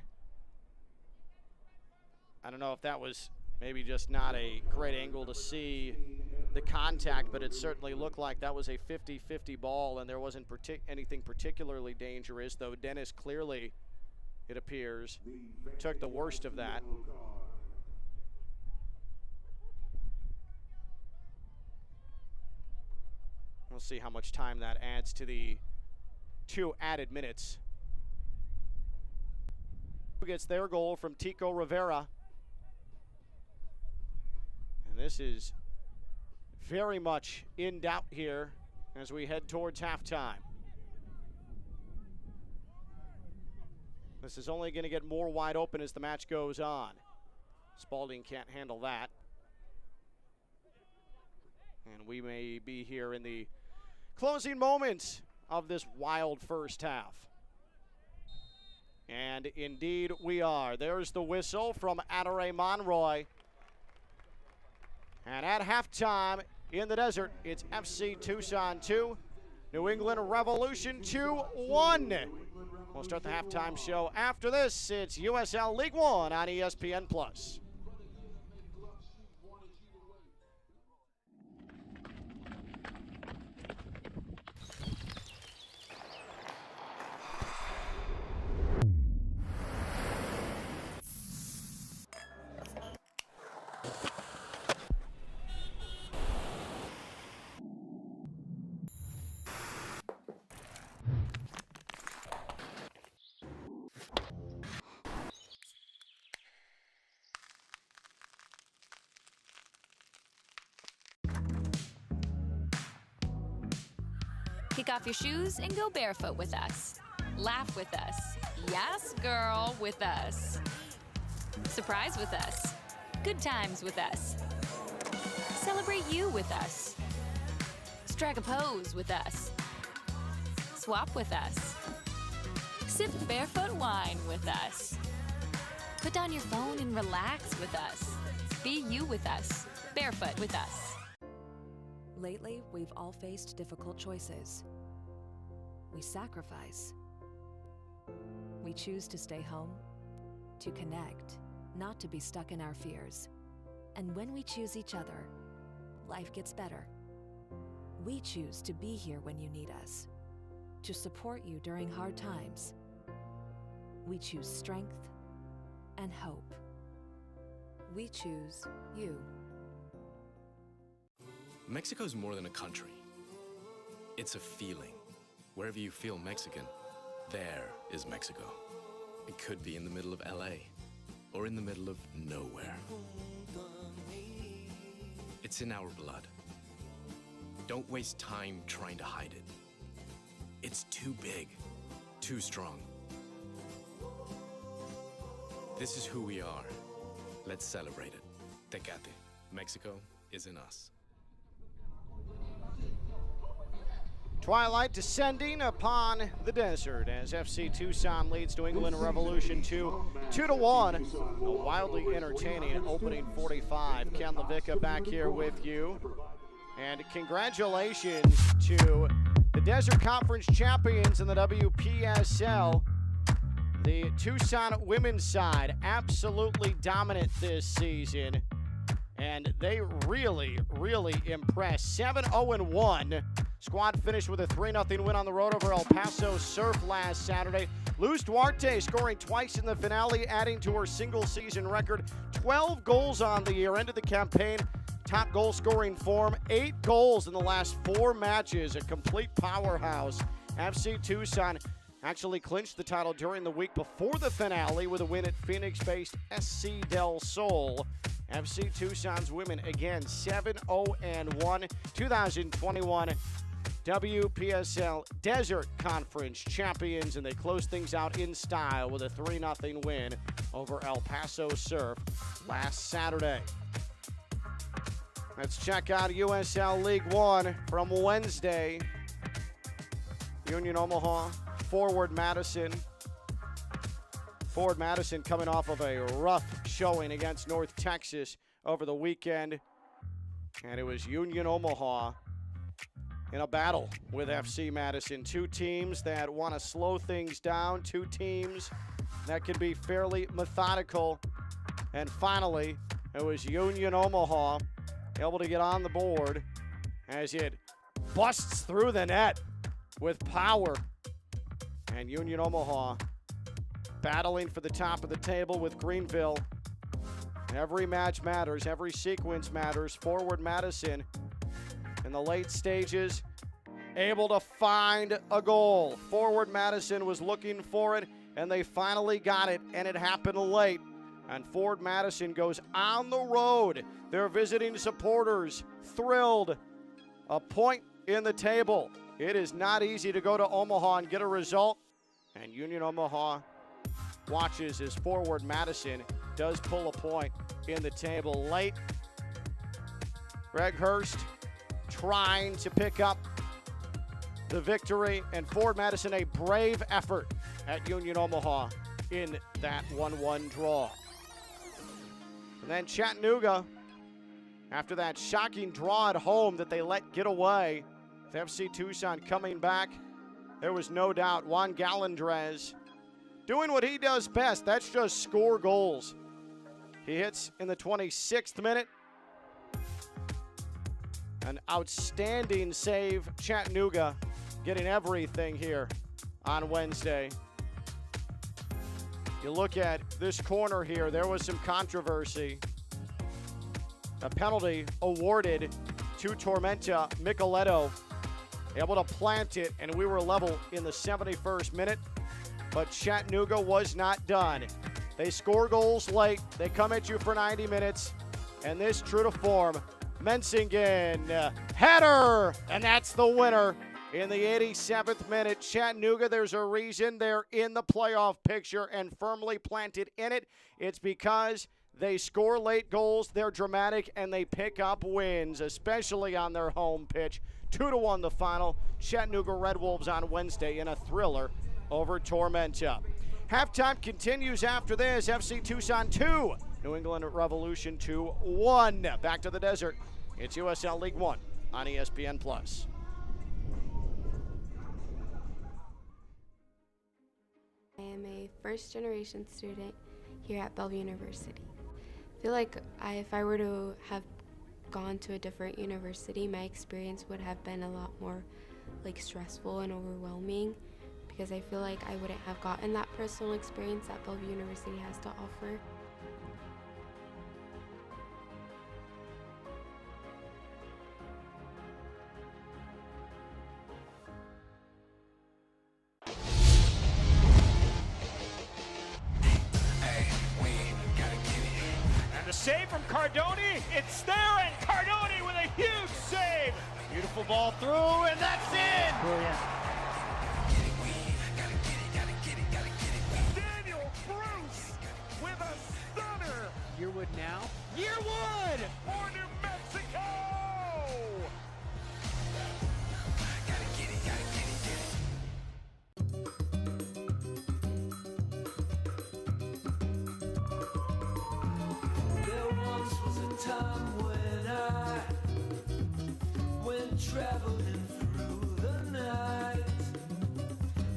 I don't know if that was maybe just not a great angle to see the contact, but it certainly looked like that was a 50-50 ball, and there wasn't anything particularly dangerous, though Dennis clearly, it appears, took the worst of that. We'll see how much time that adds to the 2 added minutes. Who gets their goal from Tico Rivera? And this is very much in doubt here as we head towards halftime. This is only going to get more wide open as the match goes on. Spalding can't handle that. And we may be here in the closing moments of this wild first half. And indeed we are. There's the whistle from Adare Monroy. And at halftime in the desert, it's FC Tucson 2, New England Revolution 2-1. We'll start the halftime show after this. It's USL League One on ESPN+. Kick off your shoes and go barefoot with us. Laugh with us. Yes, girl, with us. Surprise with us. Good times with us. Celebrate you with us. Strike a pose with us. Swap with us. Sip barefoot wine with us. Put down your phone and relax with us. Be you with us. Barefoot with us. Lately, we've all faced difficult choices. We sacrifice. We choose to stay home, to connect, not to be stuck in our fears. And when we choose each other, life gets better. We choose to be here when you need us, to support you during hard times. We choose strength and hope. We choose you. Mexico's more than a country. It's a feeling. Wherever you feel Mexican, there is Mexico. It could be in the middle of LA or in the middle of nowhere. It's in our blood. Don't waste time trying to hide it. It's too big, too strong. This is who we are. Let's celebrate it. Tecate. Mexico is in us. Twilight descending upon the desert as FC Tucson leads New England Revolution 2-1. A wildly entertaining opening 45. Ken LaVicka back here with you. And congratulations to the Desert Conference champions in the WPSL. The Tucson women's side absolutely dominant this season. And they really, really impressed. 7-0-1. Squad finished with a 3-0 win on the road over El Paso Surf last Saturday. Luz Duarte scoring twice in the finale, adding to her single-season record. 12 goals on the year, ended the campaign. Top goal-scoring form, 8 goals in the last 4 matches. A complete powerhouse. FC Tucson actually clinched the title during the week before the finale with a win at Phoenix-based SC Del Sol. FC Tucson's women again 7-0-1, 2021 WPSL Desert Conference champions, and they close things out in style with a 3-0 win over El Paso Surf last Saturday. Let's check out USL League One from Wednesday. Union Omaha, Forward Madison. Forward Madison coming off of a rough showing against North Texas over the weekend. And it was Union Omaha in a battle with FC Madison. 2 teams that want to slow things down, 2 teams that can be fairly methodical. And finally, it was Union Omaha able to get on the board as it busts through the net with power. And Union Omaha battling for the top of the table with Greenville. Every match matters. Every sequence matters. Forward Madison in the late stages able to find a goal. Forward Madison was looking for it, and they finally got it, and it happened late. And Forward Madison goes on the road. Their visiting supporters thrilled. A point in the table. It is not easy to go to Omaha and get a result. And Union Omaha watches as Forward Madison does pull a point in the table late. Greg Hurst trying to pick up the victory, and Forward Madison a brave effort at Union Omaha in that 1-1 draw. And then Chattanooga, after that shocking draw at home that they let get away, with FC Tucson coming back, there was no doubt Juan Galindrez doing what he does best. That's just score goals. He hits in the 26th minute. An outstanding save. Chattanooga getting everything here on Wednesday. You look at this corner here, there was some controversy. A penalty awarded to Tormenta Micheletto. Able to plant it, and we were level in the 71st minute. But Chattanooga was not done. They score goals late. They come at you for 90 minutes. And this, true to form, Mensingen, header! And that's the winner in the 87th minute. Chattanooga, there's a reason they're in the playoff picture and firmly planted in it. It's because they score late goals, they're dramatic, and they pick up wins, especially on their home pitch. 2-1 the final. Chattanooga Red Wolves on Wednesday in a thriller over Tormenta. Halftime continues after this. FC Tucson 2, New England Revolution 2-1. Back to the desert. It's USL League One on ESPN+. I am a first-generation student here at Bellevue University. I feel like if I were to have gone to a different university, my experience would have been a lot more like stressful and overwhelming, because I feel like I wouldn't have gotten that personal experience that Bellevue University has to offer. And the save from Cardoni, it's there, and Cardoni with a huge save. Beautiful ball through, and that's in. Brilliant. Daniel Bruce with a stunner. Yearwood now. Yearwood for New Mexico. There once was a time when I went traveling through the night.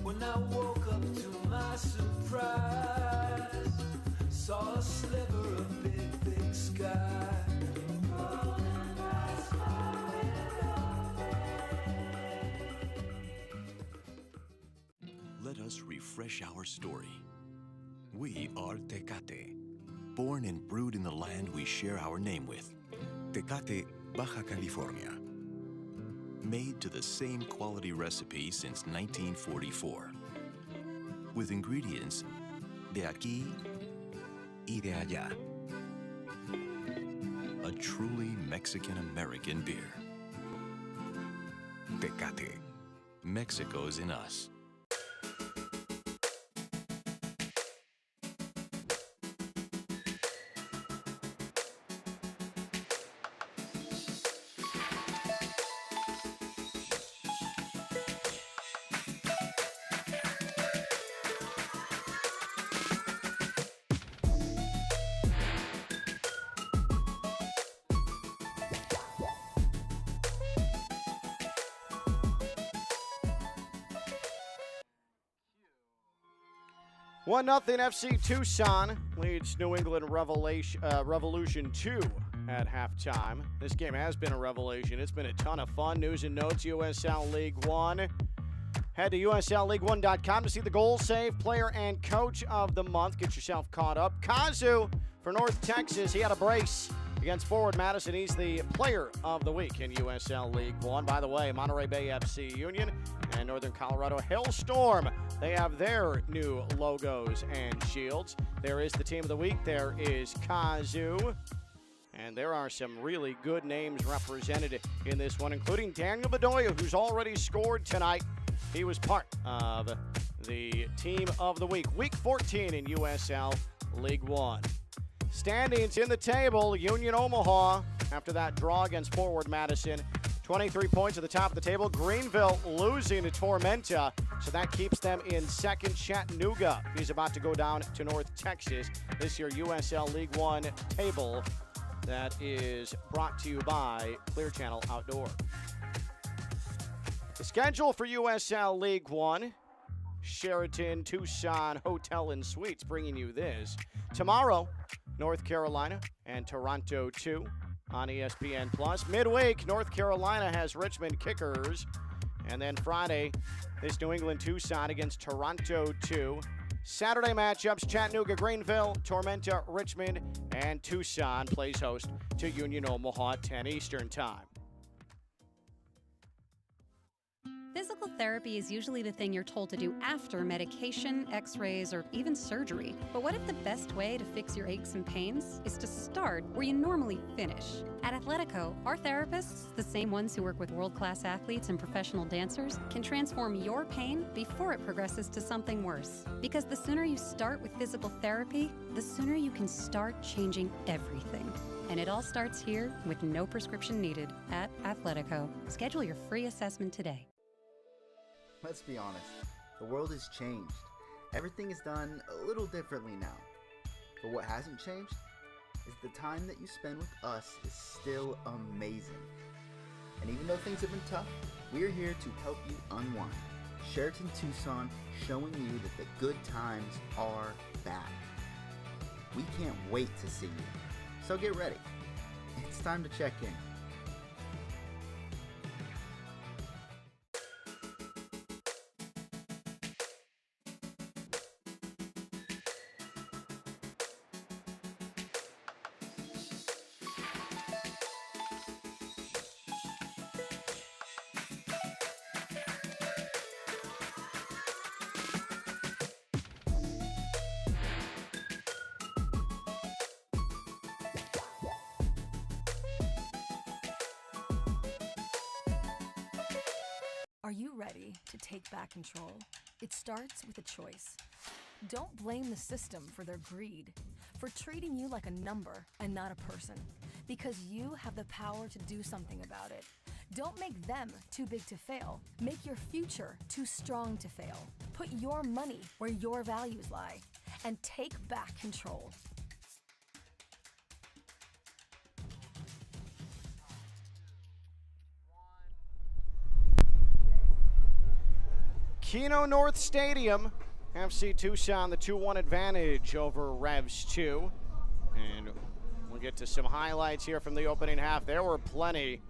When I woke up to my surprise, saw a sliver of big, big sky. Let us refresh our story. We are Tecate, born and brewed in the land we share our name with, Tecate, Baja California. Made to the same quality recipe since 1944, with ingredients de aquí y de allá. A truly Mexican-American beer. Tecate, Mexico's in us. One nothing FC Tucson leads New England Revolution 2 at halftime. This game has been a revelation. It's been a ton of fun. News and notes, USL League One. Head to USLLeague1.com to see the goal, save, player, and coach of the month. Get yourself caught up. Kazu for North Texas. He had a brace against Forward Madison. He's the player of the week in USL League One. By the way, Monterey Bay FC Union and Northern Colorado Hailstorm, they have their new logos and shields. There is the team of the week. There is Kazu. And there are some really good names represented in this one, including Daniel Bedoya, who's already scored tonight. He was part of the team of the week. Week 14 in USL League One. Standings in the table, Union Omaha, after that draw against Forward Madison, 23 points at the top of the table. Greenville losing to Tormenta, so that keeps them in second. Chattanooga, he's about to go down to North Texas. This year USL League One table that is brought to you by Clear Channel Outdoor. The schedule for USL League One, Sheraton Tucson Hotel and Suites bringing you this. Tomorrow, North Carolina and Toronto 2 on ESPN+. Midweek, North Carolina has Richmond Kickers. And then Friday, this New England Tucson against Toronto 2. Saturday matchups, Chattanooga, Greenville, Tormenta, Richmond, and Tucson plays host to Union Omaha at 10 Eastern Time. Physical therapy is usually the thing you're told to do after medication, x-rays, or even surgery. But what if the best way to fix your aches and pains is to start where you normally finish? At Athletico, our therapists, the same ones who work with world-class athletes and professional dancers, can transform your pain before it progresses to something worse. Because the sooner you start with physical therapy, the sooner you can start changing everything. And it all starts here with no prescription needed at Athletico. Schedule your free assessment today. Let's be honest, the world has changed. Everything is done a little differently now. But what hasn't changed is the time that you spend with us is still amazing. And even though things have been tough, we're here to help you unwind. Sheraton Tucson, showing you that the good times are back. We can't wait to see you. So get ready. It's time to check in. Are you ready to take back control? It starts with a choice. Don't blame the system for their greed, for treating you like a number and not a person, because you have the power to do something about it. Don't make them too big to fail. Make your future too strong to fail. Put your money where your values lie, and take back control. Keno North Stadium, FC Tucson, the 2-1 advantage over Revs 2. And we'll get to some highlights here from the opening half. There were plenty.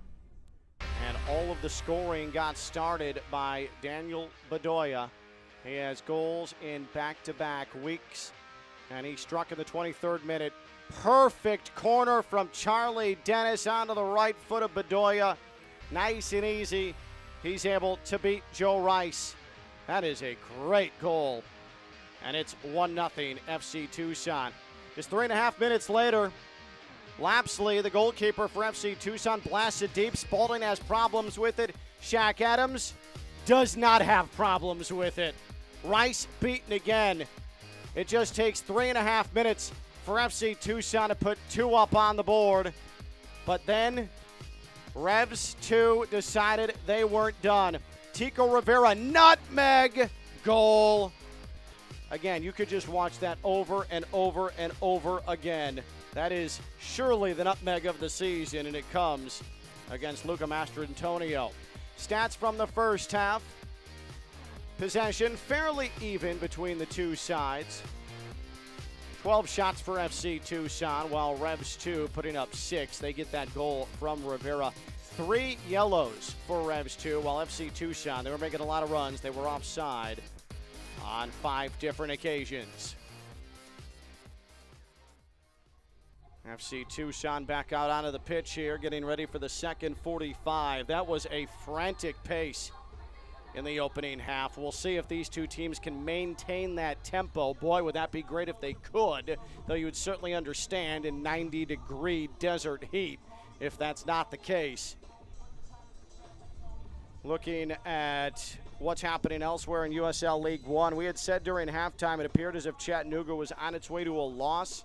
And all of the scoring got started by Daniel Bedoya. He has goals in back-to-back weeks. And he struck in the 23rd minute. Perfect corner from Charlie Dennis onto the right foot of Bedoya. Nice and easy. He's able to beat Joe Rice. That is a great goal. And it's 1-0 FC Tucson. Just 3.5 minutes later, Lapsley, the goalkeeper for FC Tucson, blasted deep. Spalding has problems with it. Shaq Adams does not have problems with it. Rice beaten again. It just takes 3.5 minutes for FC Tucson to put 2 up on the board. But then Revs 2 decided they weren't done. Tico Rivera, nutmeg goal. Again, you could just watch that over and over and over again. That is surely the nutmeg of the season, and it comes against Luca Mastrantonio. Stats from the first half. Possession fairly even between the two sides. 12 shots for FC Tucson, while Revs 2 putting up 6. They get that goal from Rivera. 3 yellows for Revs 2, while FC Tucson, they were making a lot of runs. They were offside on 5 different occasions. FC Tucson back out onto the pitch here, getting ready for the second 45. That was a frantic pace in the opening half. We'll see if these two teams can maintain that tempo. Boy, would that be great if they could, though you would certainly understand in 90-degree desert heat if that's not the case. Looking at what's happening elsewhere in USL League One, we had said during halftime it appeared as if Chattanooga was on its way to a loss.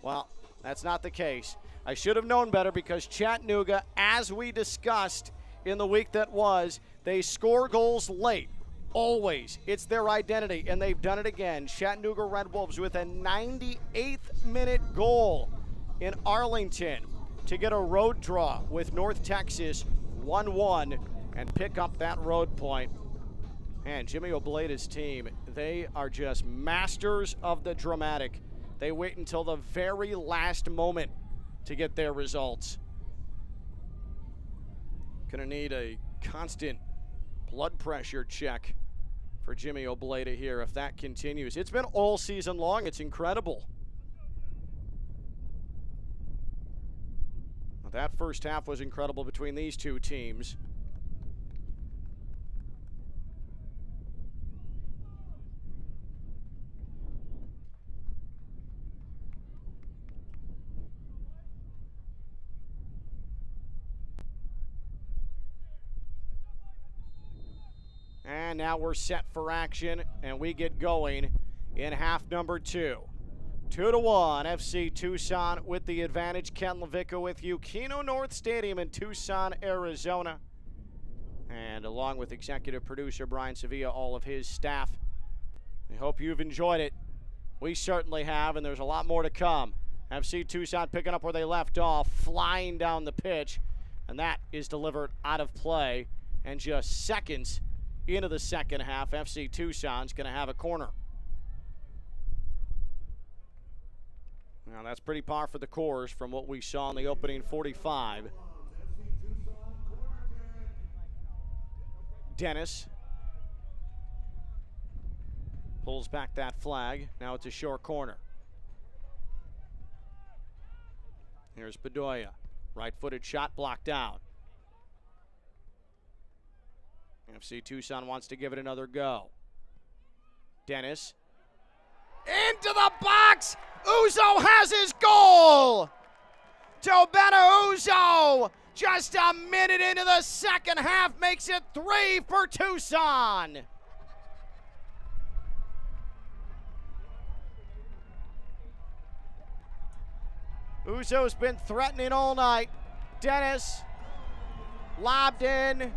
Well, that's not the case. I should have known better because Chattanooga, as we discussed in the week that was, they score goals late. Always. It's their identity, and they've done it again. Chattanooga Red Wolves with a 98th minute goal in Arlington to get a road draw with North Texas 1-1 and pick up that road point. And Jimmy Oblade's team, they are just masters of the dramatic. They wait until the very last moment to get their results. Gonna need a constant blood pressure check for Jimmy Oblada here if that continues. It's been all season long. It's incredible. Well, that first half was incredible between these two teams. And now we're set for action, and we get going in half number 2. 2-1, FC Tucson with the advantage. Ken Levicka with you. Keno North Stadium in Tucson, Arizona. And along with executive producer Brian Sevilla, all of his staff. I hope you've enjoyed it. We certainly have, and there's a lot more to come. FC Tucson picking up where they left off, flying down the pitch, and that is delivered out of play. And just seconds into the second half, FC Tucson's going to have a corner. Now that's pretty par for the course from what we saw in the opening 45. Dennis pulls back that flag. Now it's a short corner. Here's Bedoya. Right-footed shot blocked out. FC Tucson wants to give it another go. Dennis. Into the box! Uzo has his goal! Tobena Uzo, just a minute into the second half, makes it 3 for Tucson. Uzo's been threatening all night. Dennis lobbed in,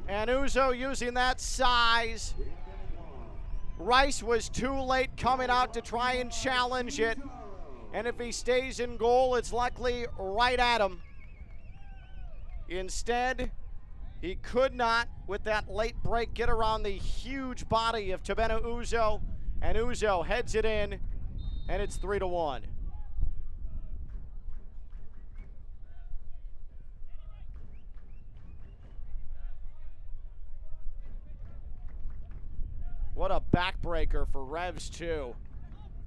and Uzo using that size. Rice was too late coming out to try and challenge it, and if he stays in goal, it's likely right at him. Instead, he could not, with that late break, get around the huge body of Tobena Uzo, and Uzo heads it in, and it's 3-1. What a backbreaker for Revs, too.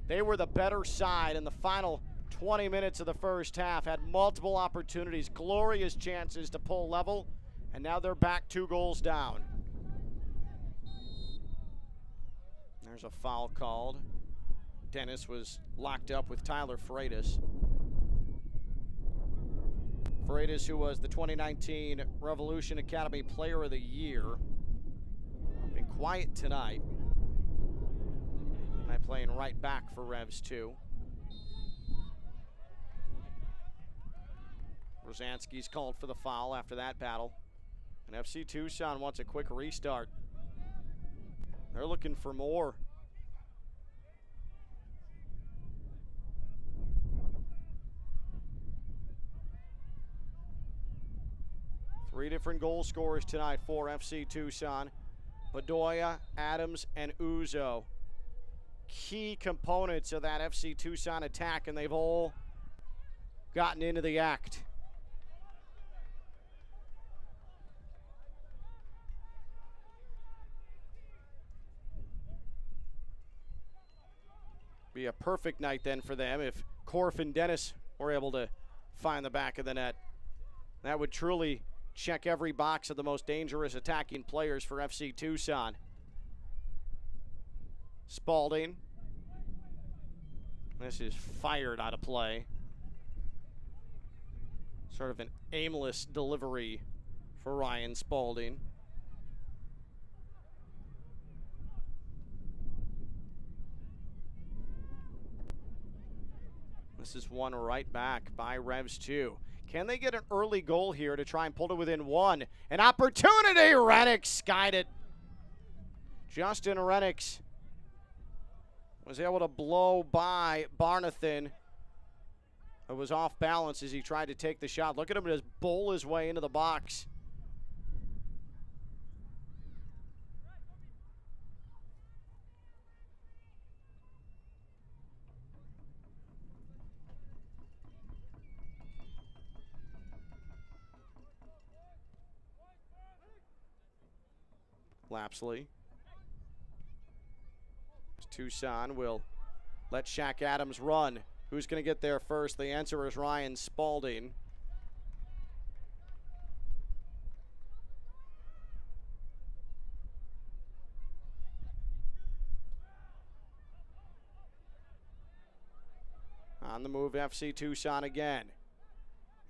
They were the better side in the final 20 minutes of the first half, had multiple opportunities, glorious chances to pull level, and now they're back 2 goals down. There's a foul called. Dennis was locked up with Tyler Freitas. Freitas, who was the 2019 Revolution Academy Player of the Year. Been quiet tonight. And playing right back for Revs, too. Rosansky's called for the foul after that battle. And FC Tucson wants a quick restart. They're looking for more. Three different goal scorers tonight for FC Tucson. Bedoya, Adams, and Uzo. Key components of that FC Tucson attack, and they've all gotten into the act. Be a perfect night then for them if Korf and Dennis were able to find the back of the net. That would truly check every box of the most dangerous attacking players for FC Tucson. Spalding. This is fired out of play. Sort of an aimless delivery for Ryan Spalding. This is one right back by Revs 2. Can they get an early goal here to try and pull it within 1? An opportunity! Rennick skied it. Justin Rennick was able to blow by Barnathan. It was off balance as he tried to take the shot. Look at him just bowl his way into the box. Lapsley. Tucson will let Shaq Adams run. Who's going to get there first? The answer is Ryan Spalding. On the move, FC Tucson again.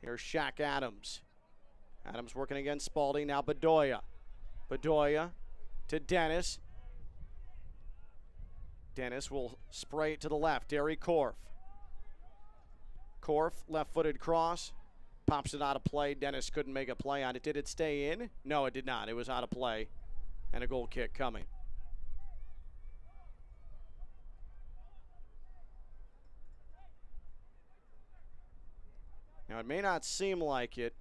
Here's Shaq Adams. Adams working against Spalding. Now Bedoya. Bedoya to Dennis. Dennis will spray it to the left. Derry Korf. Korf, left-footed cross. Pops it out of play. Dennis couldn't make a play on it. Did it stay in? No, it did not. It was out of play. And a goal kick coming. Now, it may not seem like it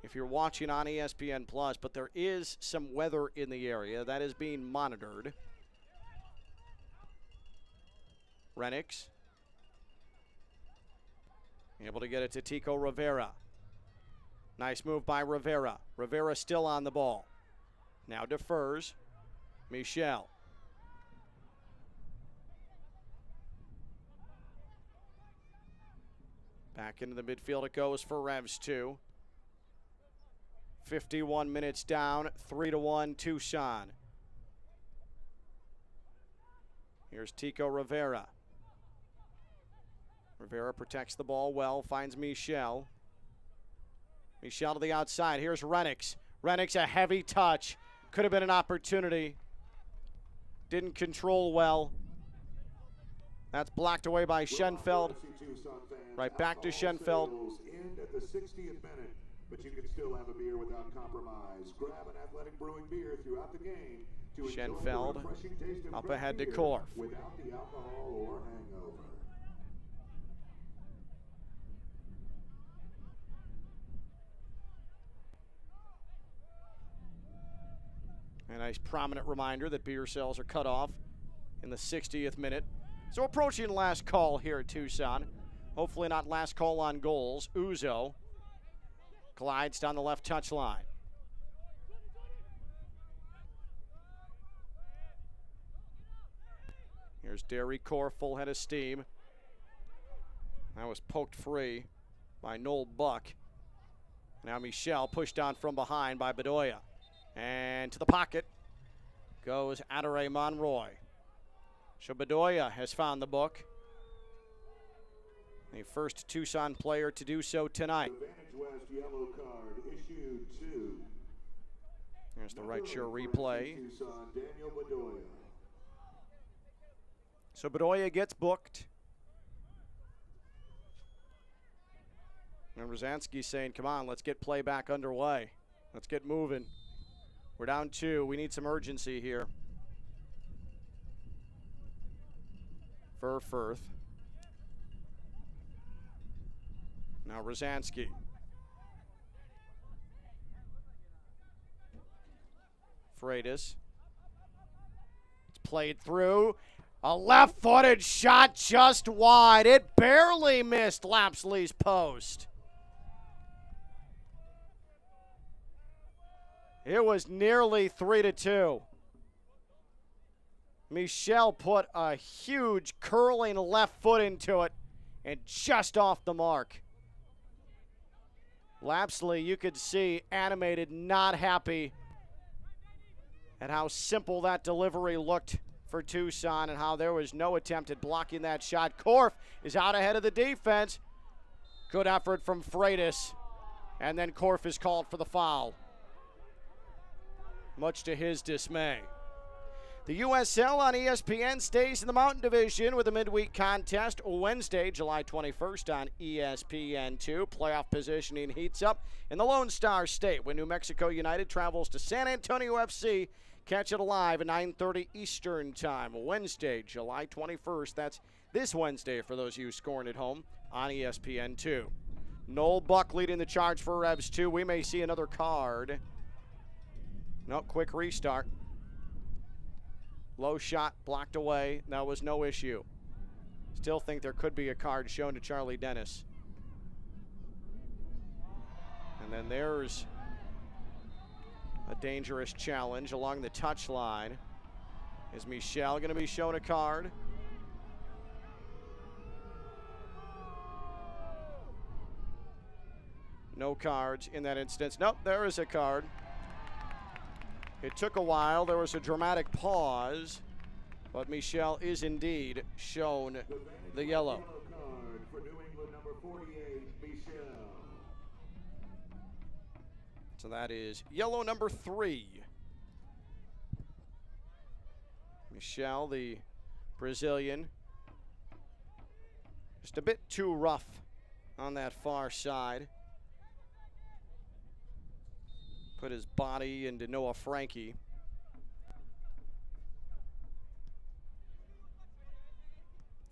if you're watching on ESPN+, but there is some weather in the area that is being monitored. Rennick Able to get it to Tico Rivera. Nice move by Rivera. Rivera still on the ball. Now defers. Michel. Back into the midfield it goes for Revs 2. 51 minutes down, 3-1 Tucson. Here's Tico Rivera. Rivera protects the ball well, finds Michel. Michel to the outside. Here's Renix. Renix, a heavy touch. Could have been an opportunity. Didn't control well. That's blocked away by Schenfeld. Right back to Schenfeld. End at the 60th minute, but you can still have a beer without compromise. Grab an Athletic Brewing beer throughout the game to enjoy Schenfeld the refreshing taste of up craft ahead to beer Korf. without the alcohol or hangover. A nice prominent reminder that beer sales are cut off in the 60th minute. So approaching last call here at Tucson. Hopefully not last call on goals. Uzo glides down the left touch line. Here's Derry Core, full head of steam. That was poked free by Noel Buck. Now Michel pushed on from behind by Bedoya. And to the pocket goes Adare Monroy. So Bedoya has found the book. The first Tucson player to do so tonight. Advantage West yellow card issued to. There's the right shore replay. Tucson, Daniel Bedoya. So Bedoya gets booked. And Rosansky's saying, come on, let's get play back underway. Let's get moving. We're down 2. We need some urgency here. For Firth. Now Rosansky. Freitas. It's played through. A left-footed shot just wide. It barely missed Lapsley's post. It was nearly 3-2. Michel put a huge curling left foot into it and just off the mark. Lapsley, you could see, animated, not happy at how simple that delivery looked for Tucson and how there was no attempt at blocking that shot. Korf is out ahead of the defense. Good effort from Freitas. And then Korf is called for the foul, much to his dismay. The USL on ESPN stays in the Mountain Division with a midweek contest Wednesday, July 21st on ESPN2. Playoff positioning heats up in the Lone Star State when New Mexico United travels to San Antonio FC. Catch it live at 9:30 Eastern Time, Wednesday, July 21st. That's this Wednesday for those of you scoring at home on ESPN2. Noel Buck leading the charge for Revs 2. We may see another card. No, quick restart. Low shot blocked away. That was no issue. Still think there could be a card shown to Charlie Dennis. And then there's a dangerous challenge along the touchline. Is Michel going to be shown a card? No cards in that instance. Nope, there is a card. It took a while. There was a dramatic pause, but Michel is indeed shown the yellow. Card for New England, number 48, Michel. So that is yellow number 3. Michel, the Brazilian, just a bit too rough on that far side. Put his body into Noah Frankie.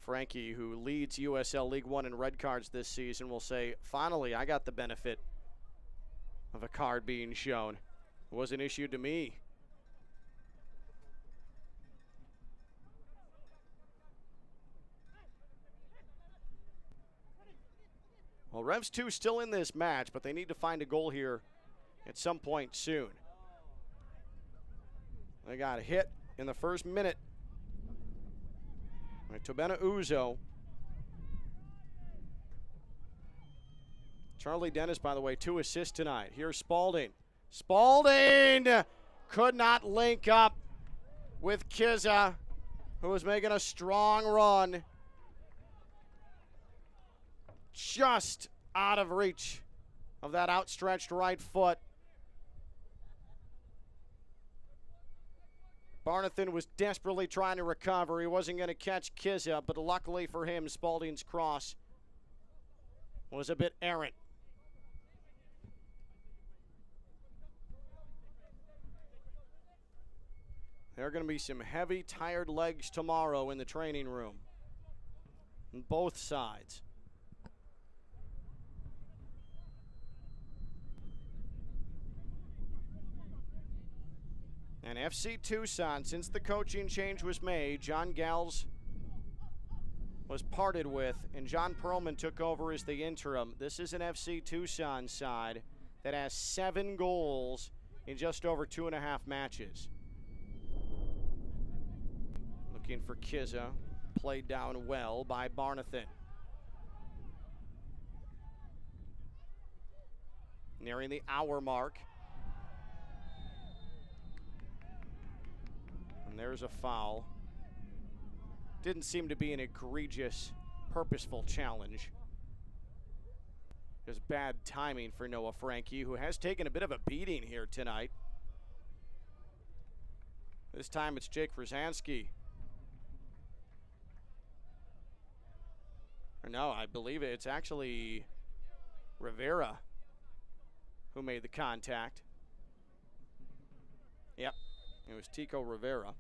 Frankie, who leads USL League One in red cards this season, will say, finally, I got the benefit of a card being shown. It wasn't issued to me. Well, Revs 2 still in this match, but they need to find a goal here at some point soon. They got a hit in the first minute by Tobena Uzo. Charlie Dennis, by the way, 2 assists tonight. Here's Spalding. Spalding could not link up with Kizza, who was making a strong run. Just out of reach of that outstretched right foot. Barnathan was desperately trying to recover. He wasn't going to catch Kizza, but luckily for him, Spalding's cross was a bit errant. There are going to be some heavy, tired legs tomorrow in the training room on both sides. And FC Tucson, since the coaching change was made, John Gals was parted with, and John Perlman took over as the interim. This is an FC Tucson side that has 7 goals in just over 2.5 matches. Looking for Kizza, played down well by Barnathan. Nearing the hour mark. And there's a foul. Didn't seem to be an egregious, purposeful challenge. Just bad timing for Noah Frankie, who has taken a bit of a beating here tonight. This time it's Jake Wrzanski. Or no, I believe it's actually Rivera who made the contact. Yep, it was Tico Rivera.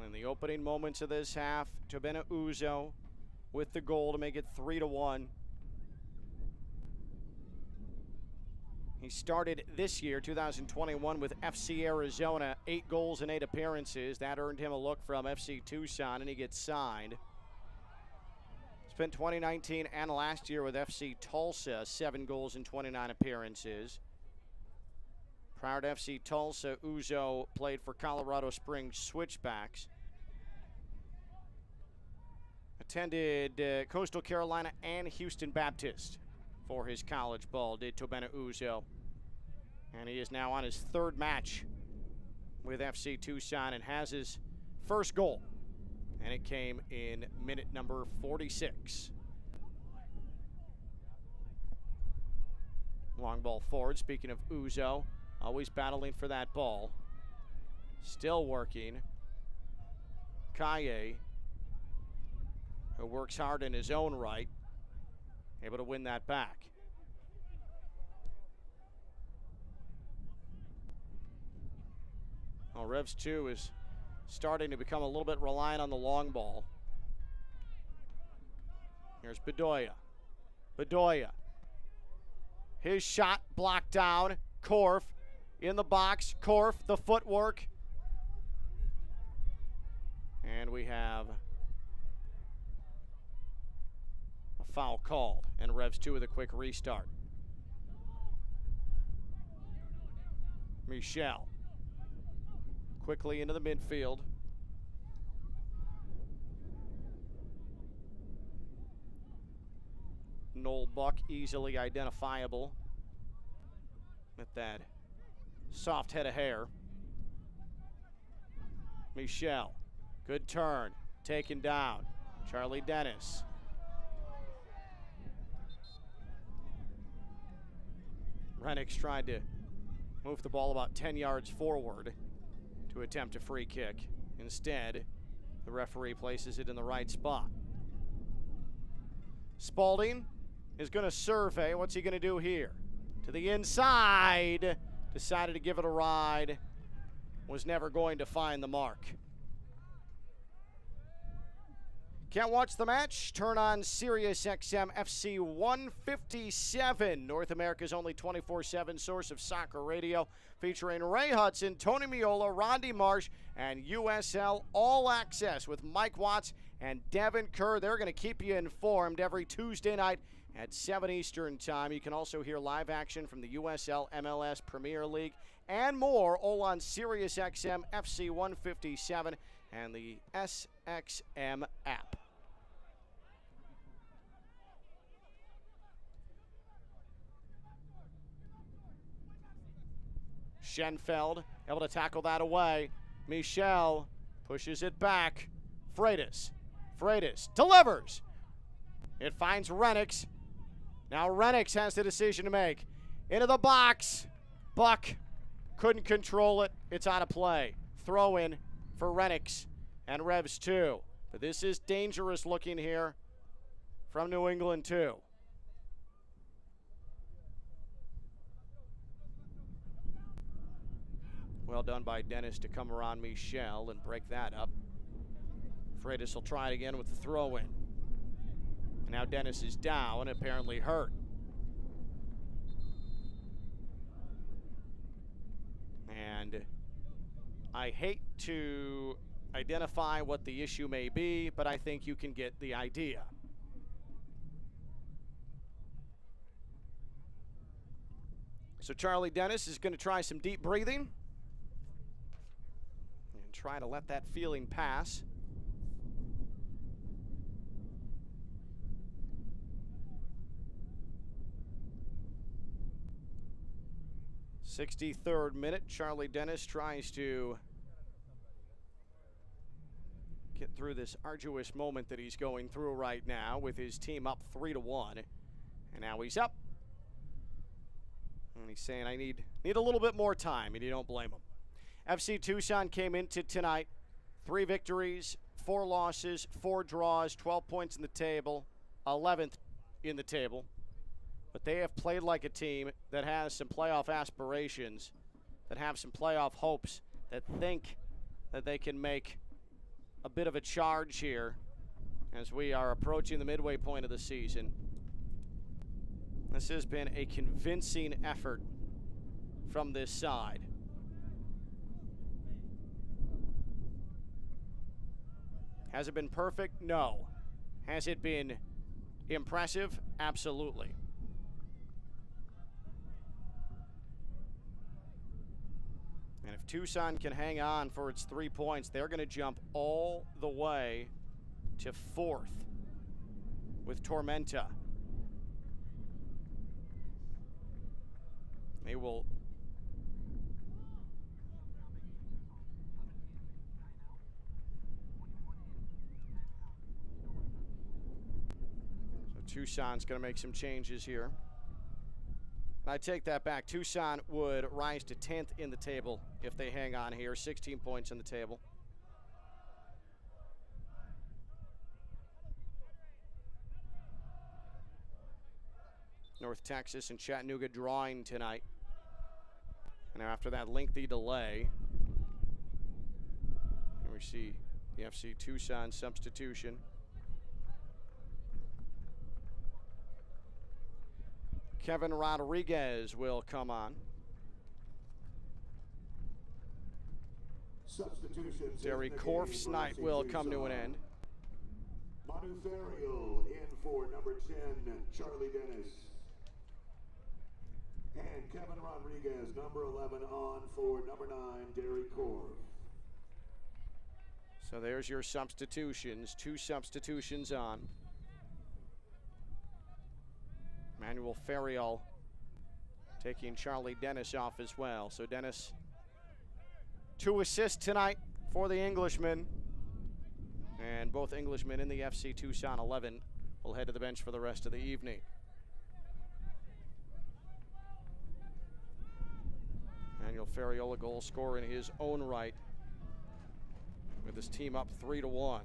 In the opening moments of this half, Tobena Uzo with the goal to make it 3-1. He started this year, 2021, with FC Arizona, 8 goals and 8 appearances. That earned him a look from FC Tucson, and he gets signed. Spent 2019 and last year with FC Tulsa, 7 goals and 29 appearances. Prior to FC Tulsa, Uzo played for Colorado Springs Switchbacks. Attended Coastal Carolina and Houston Baptist for his college ball, did Tobena Uzo. And he is now on his 3rd match with FC Tucson and has his first goal. And it came in minute number 46. Long ball forward, speaking of Uzo. Always battling for that ball. Still working. Kaye, who works hard in his own right, able to win that back. Well, Revs 2 is starting to become a little bit reliant on the long ball. Here's Bedoya. Bedoya. His shot blocked down. Korf in the box. Korf, the footwork. And we have a foul called. And Revs 2 with a quick restart. Michel. Quickly into the midfield. Noel Buck easily identifiable with that soft head of hair. Michel, good turn, taken down. Charlie Dennis. Rennick's tried to move the ball about 10 yards forward to attempt a free kick. Instead, the referee places it in the right spot. Spalding is going to survey. What's he going to do here? To the inside. Decided to give it a ride. Was never going to find the mark. Can't watch the match? Turn on Sirius XM FC 157, North America's only 24/7 source of soccer radio, featuring Ray Hudson, Tony Miola, Rondi Marsh, and USL All Access with Mike Watts and Devin Kerr. They're going to keep you informed every Tuesday night at 7 Eastern Time. You can also hear live action from the USL, MLS, Premier League, and more, all on Sirius XM FC 157 and the SXM app. Schenfeld able to tackle that away. Michel pushes it back. Freitas delivers. It finds Renix. Now Renix has the decision to make. Into the box. Buck couldn't control it. It's out of play. Throw in for Renix and Revs 2. But this is dangerous looking here from New England too. Well done by Dennis to come around Michel and break that up. Freitas will try it again with the throw-in. And now Dennis is down, apparently hurt. And I hate to identify what the issue may be, but I think you can get the idea. So Charlie Dennis is going to try some deep breathing and try to let that feeling pass. '63rd minute, Charlie Dennis tries to get through this arduous moment that he's going through right now with his team up 3-1. And now he's up. And he's saying, I need a little bit more time, and you don't blame him. FC Tucson came into tonight 3 victories, 4 losses, 4 draws, 12 points in the table, 11th in the table. But they have played like a team that has some playoff aspirations, that have some playoff hopes, that think that they can make a bit of a charge here as we are approaching the midway point of the season. This has been a convincing effort from this side. Has it been perfect? No. Has it been impressive? Absolutely. And if Tucson can hang on for its 3 points, they're going to jump all the way to 4th with Tormenta. They will Tucson's going to make some changes here. I take that back. Tucson would rise to 10th in the table if they hang on here. 16 points in the table. North Texas and Chattanooga drawing tonight. And after that lengthy delay, here we see the FC Tucson substitution. Kevin Rodriguez will come on. Substitutions. Derry Korf's night will come to an end. Manu Ferriel in for number 10, Charlie Dennis. And Kevin Rodriguez, number 11, on for number 9, Derry Korf. So there's your substitutions. 2 substitutions on. Manuel Ferriel taking Charlie Dennis off as well. So Dennis, 2 assists tonight for the Englishman. And both Englishmen in the FC Tucson 11 will head to the bench for the rest of the evening. Manuel Ferriel, a goal scorer in his own right, with his team up 3-1.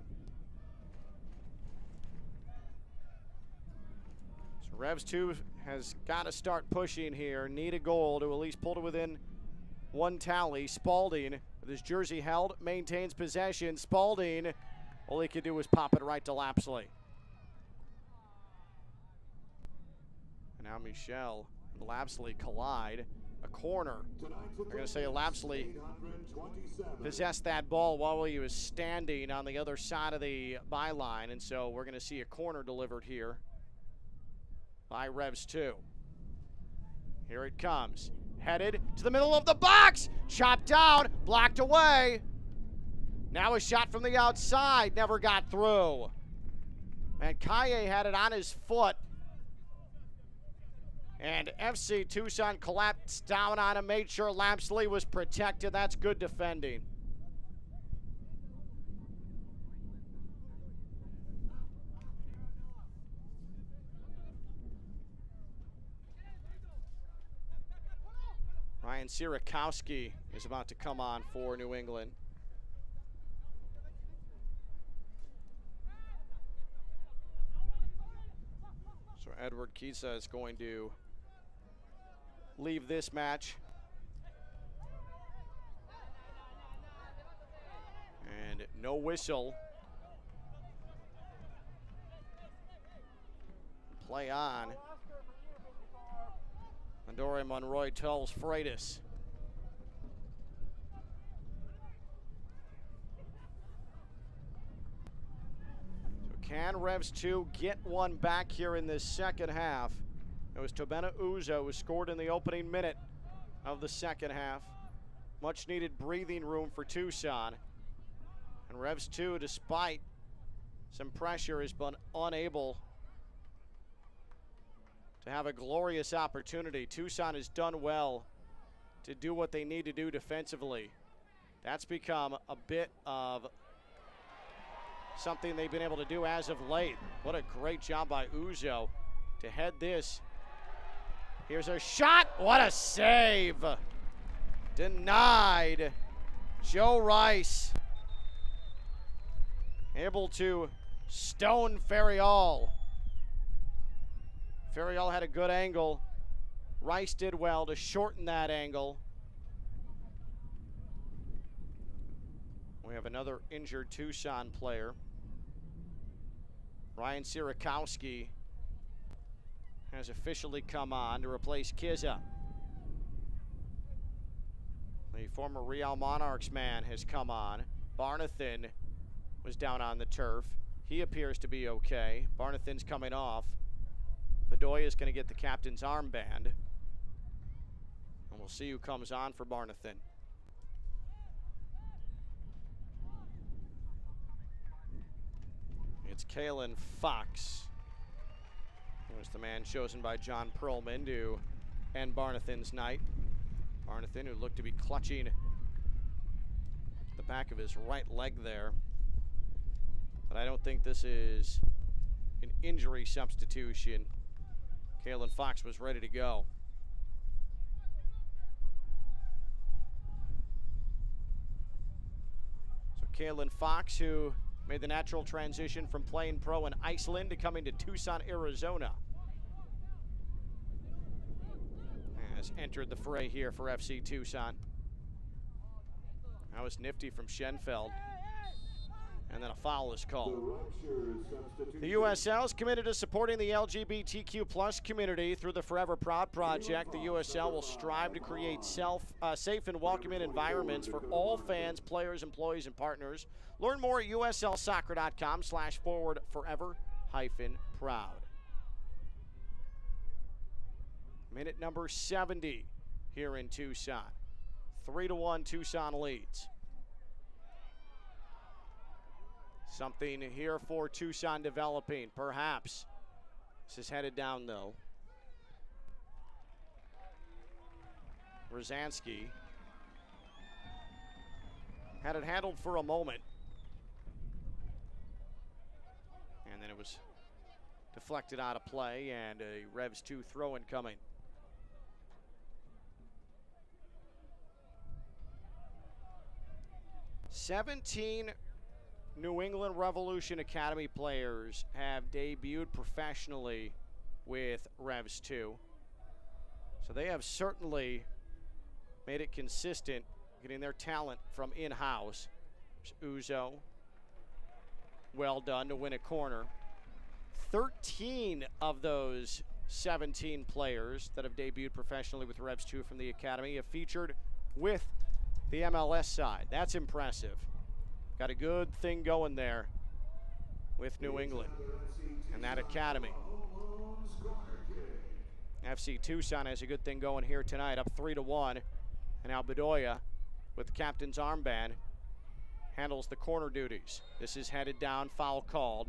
So Revs 2 has got to start pushing here. Need a goal to at least pull to within 1 tally. Spalding with his jersey held, maintains possession. Spalding All he could do was pop it right to Lapsley. And now Michel and Lapsley collide. A corner. They're going to say Lapsley possessed that ball while he was standing on the other side of the byline, and so we're going to see a corner delivered here by Revs 2. Here it comes. Headed to the middle of the box. Chopped down, blocked away. Now a shot from the outside, never got through. And Kaye had it on his foot. And FC Tucson collapsed down on him, made sure Lapsley was protected. That's good defending. Ryan Sierakowski is about to come on for New England. So Edward Kisa is going to leave this match. And no whistle. Play on. Andore Monroy tells Freitas. So can Revs 2 get one back here in this second half? It was Tobena Uzo who scored in the opening minute of the second half. Much needed breathing room for Tucson. And Revs 2, despite some pressure, has been unable to have a glorious opportunity. Tucson has done well to do what they need to do defensively. That's become a bit of something they've been able to do as of late. What a great job by Uzo to head this. Here's a shot. What a save. Denied. Joe Rice able to stone Ferriol. Ferriol had a good angle. Rice did well to shorten that angle. We have another injured Tucson player. Ryan Sierakowski has officially come on to replace Kiza. The former Real Monarchs man has come on. Barnathan was down on the turf. He appears to be okay. Barnathan's coming off. Bedoya is going to get the captain's armband. And we'll see who comes on for Barnathan. It's Kalen Fox, who was the man chosen by John Perlman to end Barnathan's night. Barnathan, who looked to be clutching the back of his right leg there. But I don't think this is an injury substitution. Kalen Fox was ready to go. So Kalen Fox, who made the natural transition from playing pro in Iceland to coming to Tucson, Arizona, has entered the fray here for FC Tucson. That was nifty from Schenfeld. And then a foul is called. The USL is committed to supporting the LGBTQ plus community through the Forever Proud Project. The USL will strive to create safe and welcoming environments for all fans, players, employees, and partners. Learn more at uslsoccer.com/forward-forever-proud. Minute number 70 here in Tucson. 3-1 Tucson leads. Something here for Tucson developing, perhaps. This is headed down, though. Rosansky had it handled for a moment. And then it was deflected out of play, and a Revs 2 throw-in coming. "17 New England Revolution Academy players have debuted professionally with Revs 2. So they have certainly made it consistent, getting their talent from in-house. There's Uzo. well done to win a corner. 13 of those 17 players that have debuted professionally with Revs 2 from the academy have featured with the MLS side. That's impressive. Got a good thing going there with New England and that academy. FC Tucson has a good thing going here tonight, up 3-1. And now Bedoya, with the captain's armband, handles the corner duties. This is headed down, foul called.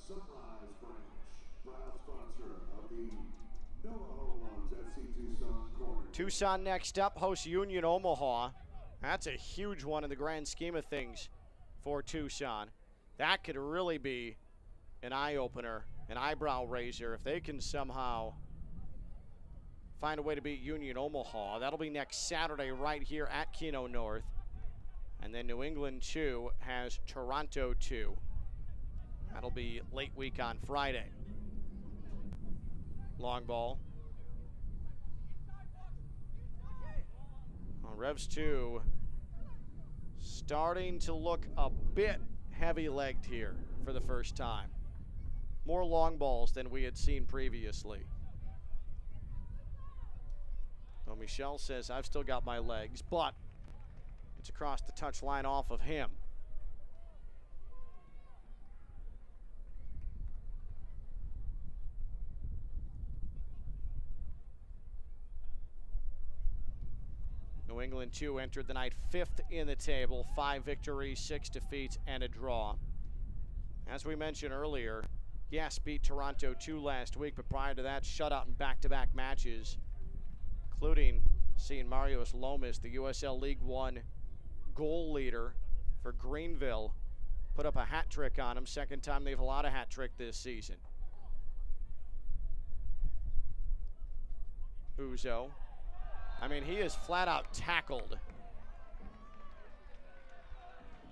Sunrise Branch, proud sponsor of the Nova Homelands FC Tucson corner. Tucson next up hosts Union Omaha. That's a huge one in the grand scheme of things for Tucson. That could really be an eye-opener, an eyebrow raiser, if they can somehow find a way to beat Union Omaha. That'll be next Saturday right here at Keno North. And then New England 2 has Toronto 2. That'll be late week on Friday. Long ball. Well, Revs 2 starting to look a bit heavy-legged here for the first time. More long balls than we had seen previously. Well, Michel says, I've still got my legs, but it's across the touch line off of him. New England 2 entered the night 5th in the table, 5 victories, 6 defeats, and a draw. As we mentioned earlier, yes, beat Toronto 2 last week, but prior to that, shutout in back-to-back matches, including seeing Marios Lomas, the USL League One goal leader for Greenville, put up a hat trick on him. Second time they've allowed a hat trick this season. Uzo. I mean, he is flat out tackled.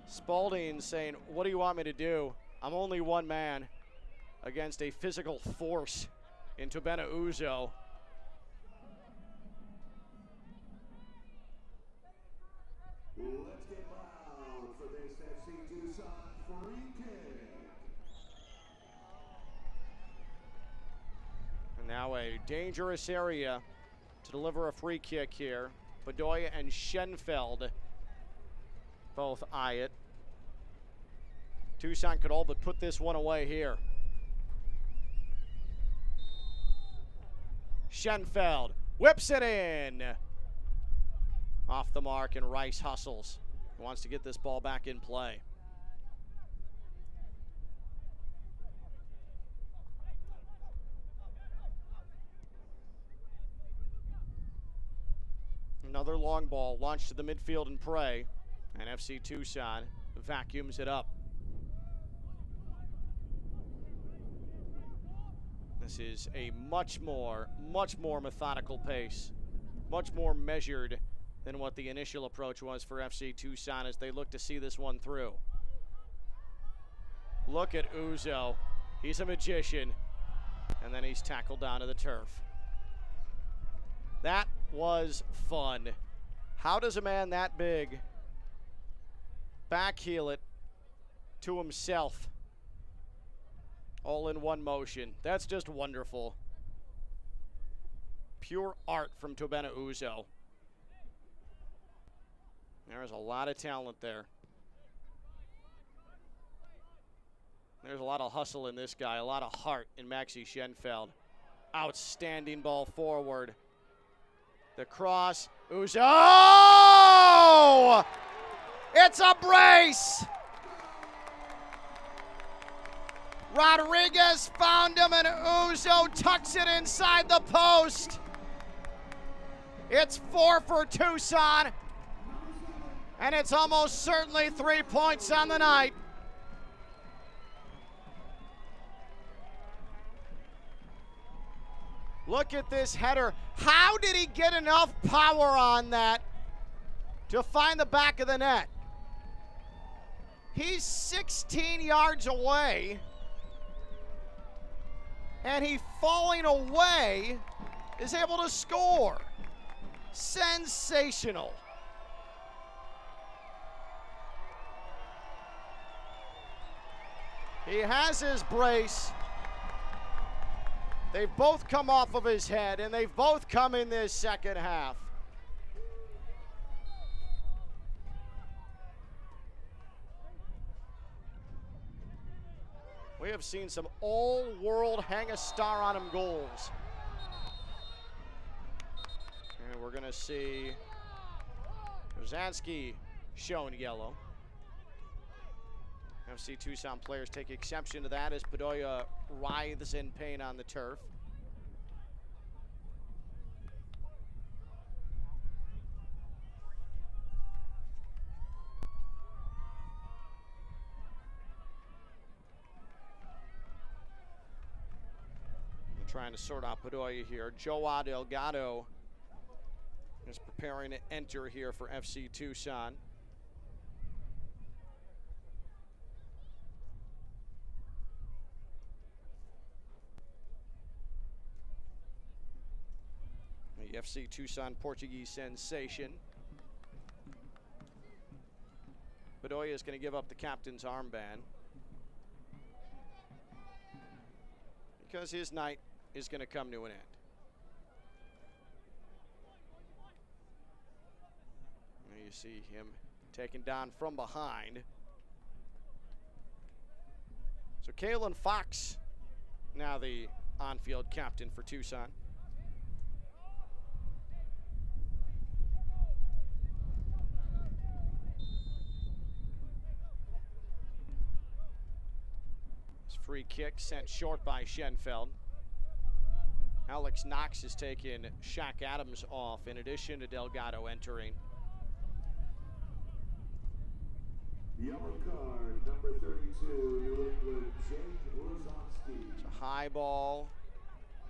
Spalding saying, what do you want me to do? I'm only one man against a physical force in Tobena Uzo. Let's get loud for this FC Tucson free kick. And now a dangerous area to deliver a free kick here. Bedoya and Schenfeld both eye it. Tucson could all but put this one away here. Schenfeld whips it in. Off the mark, and Rice hustles. He wants to get this ball back in play. Another long ball launched to the midfield and pray, and FC Tucson vacuums it up. This is a much more methodical pace, much more measured than what the initial approach was for FC Tucson as they look to see this one through. Look at Uzo. He's a magician. And then he's tackled down to the turf. That was fun. How does a man that big backheel it to himself all in one motion? That's just wonderful. Pure art from Tobena Uzo. There's a lot of talent there. There's a lot of hustle in this guy, a lot of heart in Maxi Schenfeld. Outstanding ball forward. The cross, Uzo! It's a brace! Rodriguez found him, and Uzo tucks it inside the post. It's 4 for Tucson, and it's almost certainly 3 points on the night. Look at this header. How did he get enough power on that to find the back of the net? He's 16 yards away, and he, falling away, is able to score. Sensational. He has his brace. They've both come off of his head, and they've both come in this second half. We have seen some all-world hang-a-star-on-him goals. And we're going to see Rosansky shown yellow. FC Tucson players take exception to that as Bedoya writhes in pain on the turf. Trying to sort out Bedoya here. Joao Delgado is preparing to enter here for FC Tucson. The FC Tucson Portuguese sensation. Bedoya is going to give up the captain's armband because his night is going to come to an end. And you see him taken down from behind. So Kalen Fox, now the on-field captain for Tucson. His free kick sent short by Schenfeld. Alex Knox has taken Shaq Adams off in addition to Delgado entering. Yellow card, number 32, New England, Jake Rosowski. It's a high ball.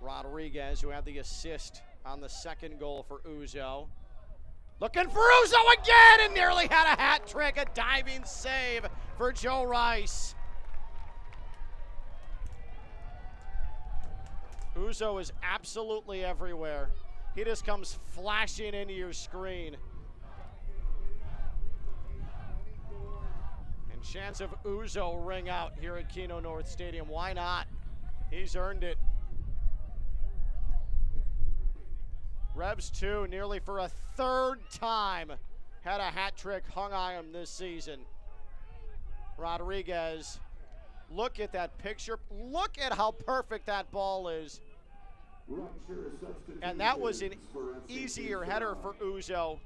Rodriguez, who had the assist on the second goal for Uzo. Looking for Uzo again and nearly had a hat trick, a diving save for Joe Rice. Uzo is absolutely everywhere. He just comes flashing into your screen. And chance of Uzo ring out here at Keno North Stadium. Why not? He's earned it. Rebs 2, nearly for a third time, had a hat trick hung on him this season. Rodriguez. Look at that picture. Look at how perfect that ball is. And that was an easier header for Uzo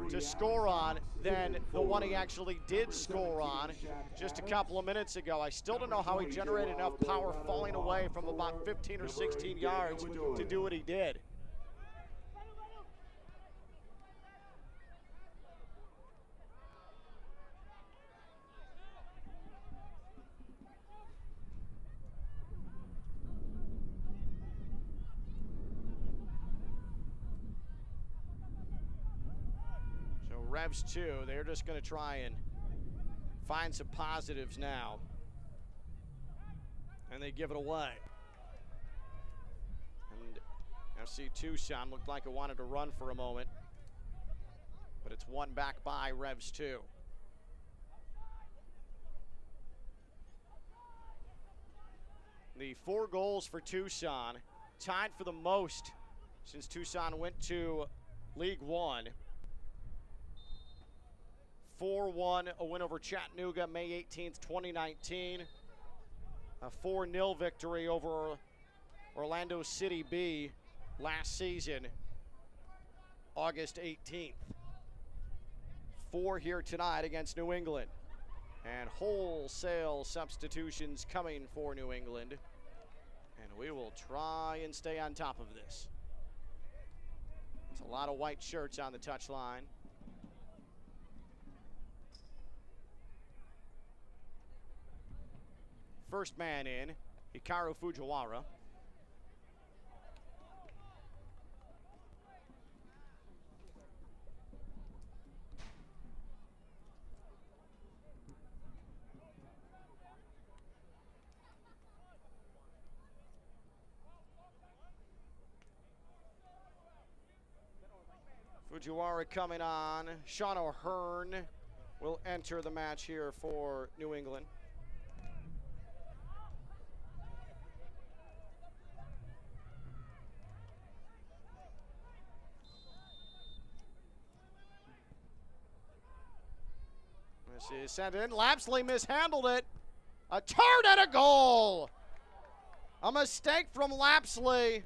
to score on than the one he actually did score on just a couple of minutes ago. I still don't know how he generated enough power falling away from about 15 or 16 yards to do what he did. Revs 2, they're just going to try and find some positives now. And they give it away. And FC Tucson looked like it wanted to run for a moment. But it's won back by Revs 2. The 4 goals for Tucson, tied for the most since Tucson went to League One. 4-1, a win over Chattanooga May 18th, 2019. A 4-0 victory over Orlando City B last season, August 18th. 4 here tonight against New England. And wholesale substitutions coming for New England. And we will try and stay on top of this. It's a lot of white shirts on the touchline. First man in, Hikaru Fujiwara. Fujiwara coming on. Sean O'Hearn will enter the match here for New England. This is sent in. Lapsley mishandled it. A turn and a goal. A mistake from Lapsley.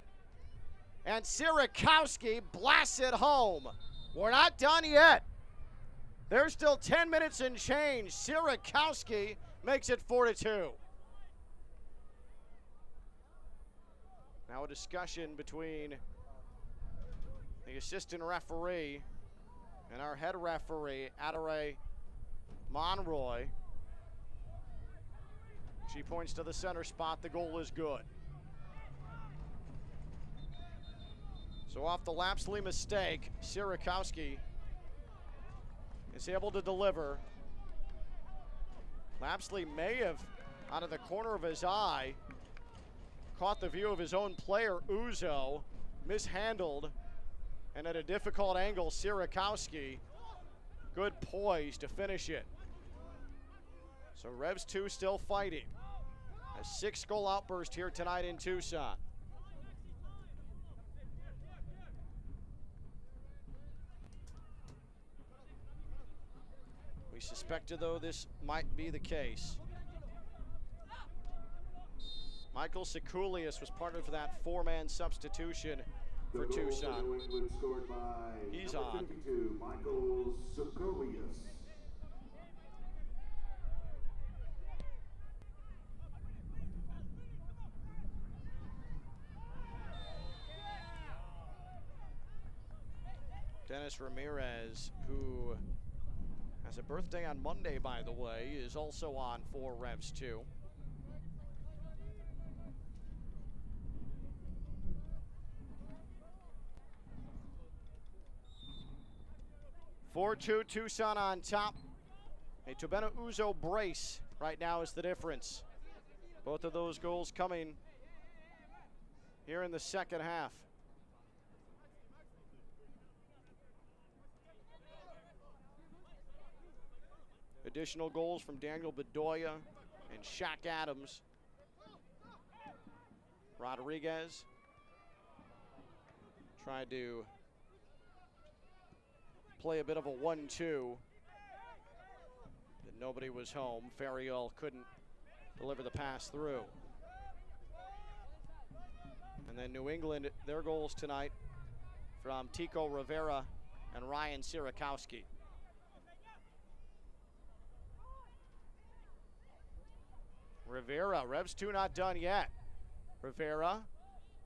And Sierakowski blasts it home. We're not done yet. There's still 10 minutes and change. Sierakowski makes it 4-2. Now a discussion between the assistant referee and our head referee, Adare Monroy. She points to the center spot. The goal is good. So off the Lapsley mistake, Sierakowski is able to deliver. Lapsley may have, out of the corner of his eye, caught the view of his own player, Uzo, mishandled, and at a difficult angle, Sierakowski, good poise to finish it. So Revs 2 still fighting. A 6-goal outburst here tonight in Tucson. We suspected, though, this might be the case. Michael Sekulius was partnered for that 4-man substitution for Tucson. He's on. 52, Michael Sekulius. Dennis Ramirez, who has a birthday on Monday, by the way, is also on for Revs 2. Tucson on top. A Tobena Uzo brace right now is the difference. Both of those goals coming here in the second half. Additional goals from Daniel Bedoya and Shaq Adams. Rodriguez tried to play a bit of a 1-2, but nobody was home. Ferriol couldn't deliver the pass through. And then New England, their goals tonight from Tico Rivera and Ryan Sierakowski. Rivera, Revs 2 not done yet. Rivera,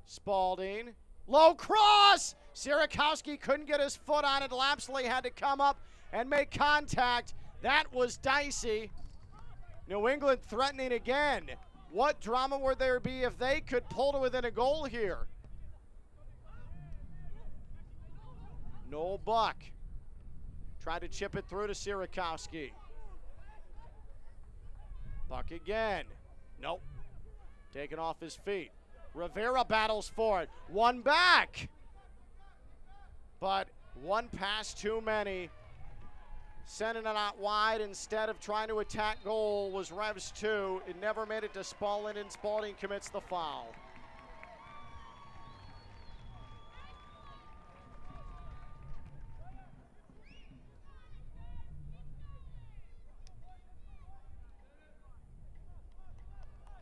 Spalding, low cross! Sierakowski couldn't get his foot on it. Lapsley had to come up and make contact. That was dicey. New England threatening again. What drama would there be if they could pull to within a goal here? Noel Buck tried to chip it through to Sierakowski. Buck again. Nope. Taken off his feet. Rivera battles for it. One back. But one pass too many. Sending it out wide instead of trying to attack goal was Revs 2. It never made it to Spalding, and Spalding commits the foul.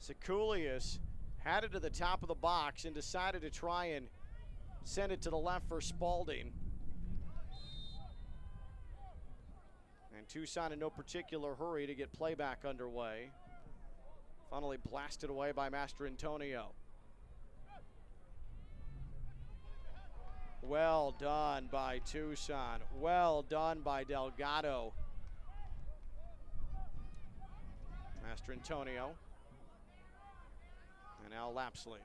Sekulius had it to the top of the box and decided to try and send it to the left for Spalding. And Tucson in no particular hurry to get playback underway. Finally blasted away by Master Antonio. Well done by Tucson. Well done by Delgado. Master Antonio. And now Lapsley.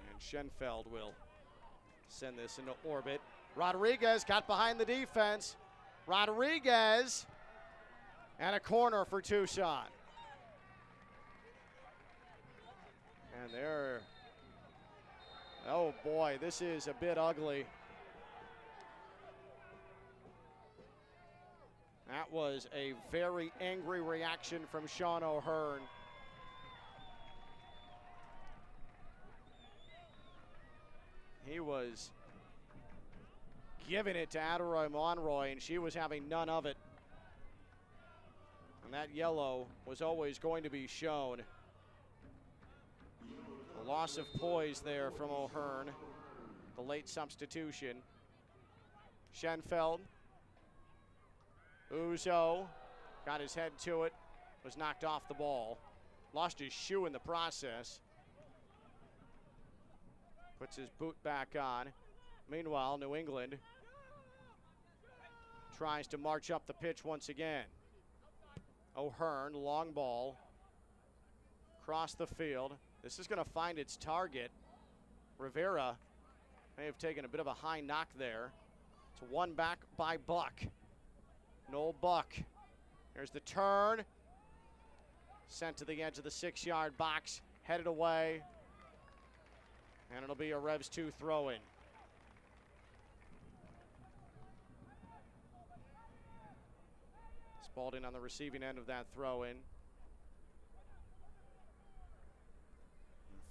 And Schenfeld will send this into orbit. Rodriguez got behind the defense. Rodriguez and a corner for Tucson. And there, oh boy, this is a bit ugly. That was a very angry reaction from Sean O'Hearn. He was giving it to Adoroy Monroy, and she was having none of it. And that yellow was always going to be shown. A loss of poise there from O'Hearn, the late substitution. Schenfeld. Uzo got his head to it, was knocked off the ball. Lost his shoe in the process. Puts his boot back on. Meanwhile, New England tries to march up the pitch once again. O'Hearn, long ball, across the field. This is going to find its target. Rivera may have taken a bit of a high knock there. It's one back by Buck. Noel Buck. Here's the turn. Sent to the edge of the 6-yard box, headed away. And it'll be a Revs 2 throw-in. Spalding on the receiving end of that throw-in.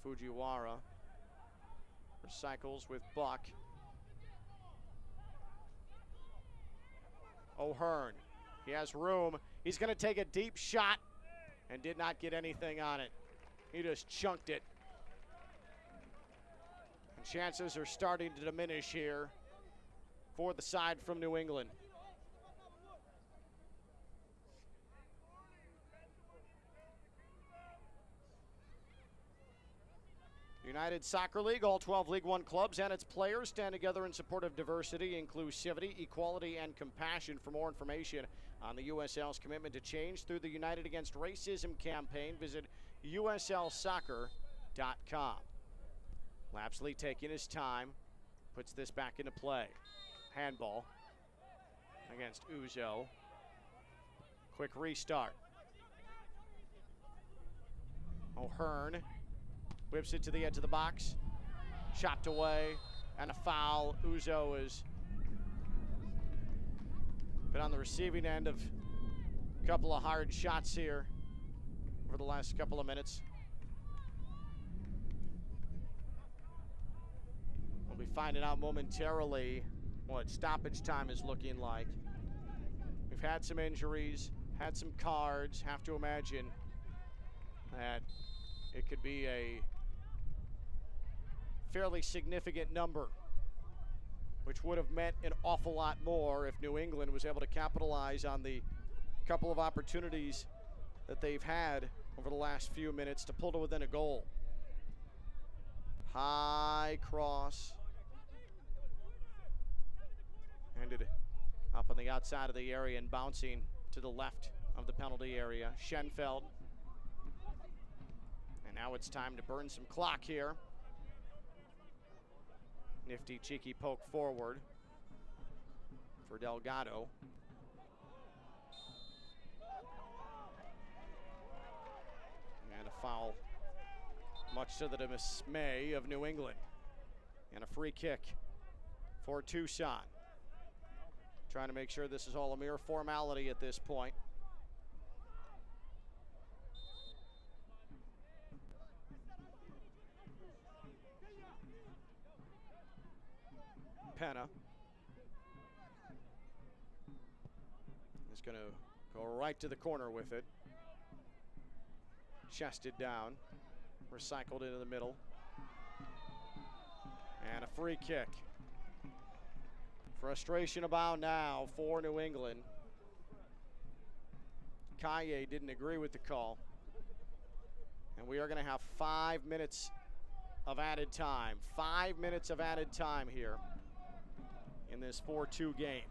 Fujiwara recycles with Buck. O'Hearn, he has room. He's going to take a deep shot and did not get anything on it. He just chunked it. And chances are starting to diminish here for the side from New England. United Soccer League, all 12 League One clubs and its players stand together in support of diversity, inclusivity, equality, and compassion. For more information on the USL's commitment to change through the United Against Racism campaign, visit uslsoccer.com. Lapsley taking his time, puts this back into play. Handball against Uzo. Quick restart. O'Hearn whips it to the edge of the box. Chopped away, and a foul. Uzo has been on the receiving end of a couple of hard shots here over the last couple of minutes. We'll be finding out momentarily what stoppage time is looking like. We've had some injuries, had some cards. Have to imagine that it could be a fairly significant number, which would have meant an awful lot more if New England was able to capitalize on the couple of opportunities that they've had over the last few minutes to pull to within a goal. High cross. Ended up on the outside of the area and bouncing to the left of the penalty area. Schenfeld. And now it's time to burn some clock here. Nifty, cheeky poke forward for Delgado. And a foul, much to the dismay of New England. And a free kick for Tucson. Trying to make sure this is all a mere formality at this point. Penna is going to go right to the corner with it. Chested down, recycled into the middle. And a free kick. Frustration abound now for New England. Kaye didn't agree with the call. And we are going to have 5 minutes of added time. 5 minutes of added time here in this 4-2 game.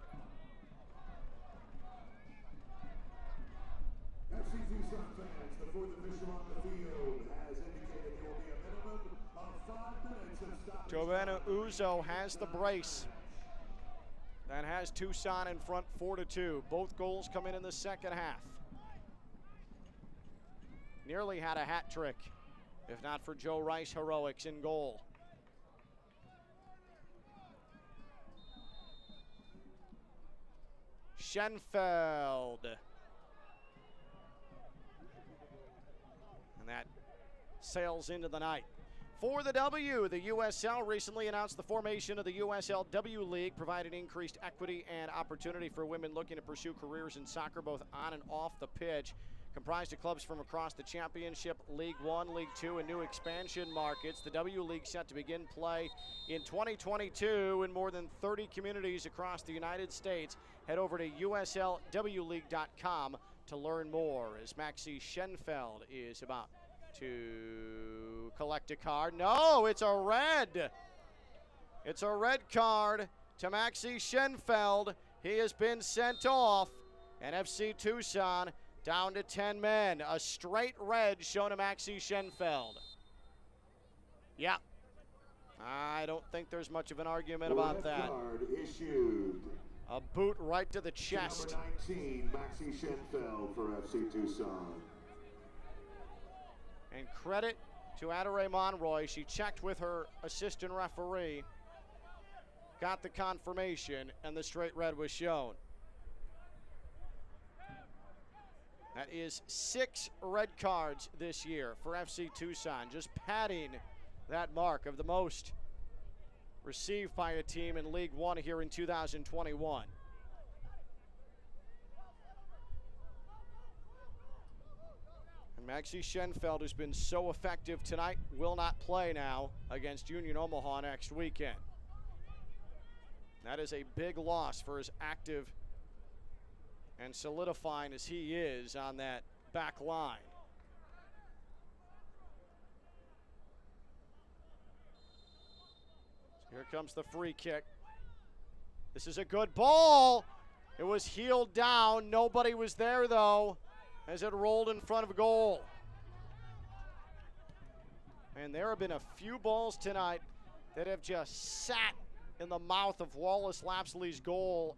FC Tucson fans, the fourth official on the field has indicated there will be a minimum of 5 minutes of stoppage. Giovanna Uzo has the brace. That has Tucson in front 4-2. Both goals come in the second half. Nearly had a hat trick, if not for Joe Rice heroics in goal. Schenfeld. And that sails into the night. For the W, the USL recently announced the formation of the USLW League, providing increased equity and opportunity for women looking to pursue careers in soccer both on and off the pitch. Comprised of clubs from across the Championship, League One, League Two, and new expansion markets, the W League set to begin play in 2022 in more than 30 communities across the United States. Head over to uslwleague.com to learn more, as Maxie Schenfeld is about to collect a card. No, it's a red. It's a red card to Maxie Schenfeld. He has been sent off, and FC Tucson down to 10 men. A straight red shown to Maxie Schenfeld. Yeah, I don't think there's much of an argument about that. Card issued. A boot right to the chest. Number 19, Maxie Schenfeld for FC Tucson. And credit to Adelaide Monroy. She checked with her assistant referee, got the confirmation, and the straight red was shown. That is 6 red cards this year for FC Tucson, just padding that mark of the most received by a team in League One here in 2021. And Maxie Schenfeld, who's been so effective tonight, will not play now against Union Omaha next weekend. That is a big loss for as active and solidifying as he is on that back line. Here comes the free kick. This is a good ball. It was heeled down. Nobody was there, though, as it rolled in front of goal. And there have been a few balls tonight that have just sat in the mouth of Wallace Lapsley's goal.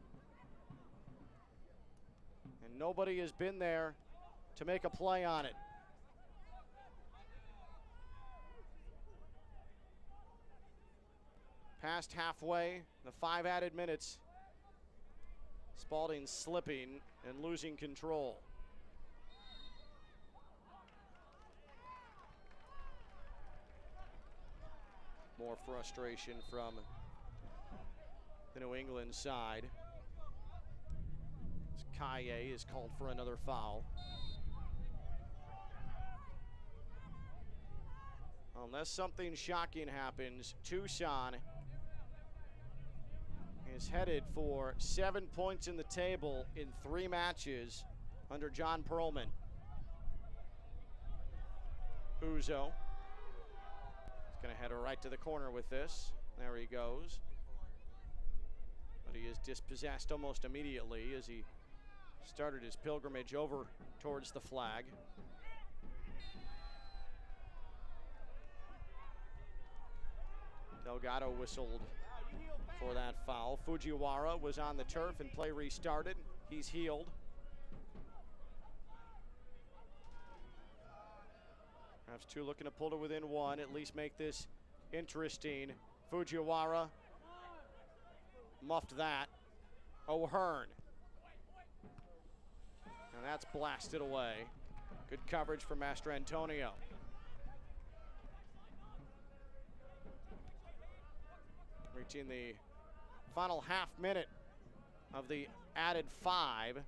And nobody has been there to make a play on it. Past halfway, the 5 added minutes. Spalding slipping and losing control. More frustration from the New England side. Kaye is called for another foul. Unless something shocking happens, Tucson is headed for 7 points in the table in 3 matches under John Perlman. Uzo is going to head right to the corner with this. There he goes. But he is dispossessed almost immediately as he started his pilgrimage over towards the flag. Delgado whistled for that foul. Fujiwara was on the turf and play restarted. He's healed. Perhaps 2 looking to pull to within 1, at least make this interesting. Fujiwara muffed that. O'Hearn. And that's blasted away. Good coverage from Master Antonio. Reaching the final half minute of the added 5.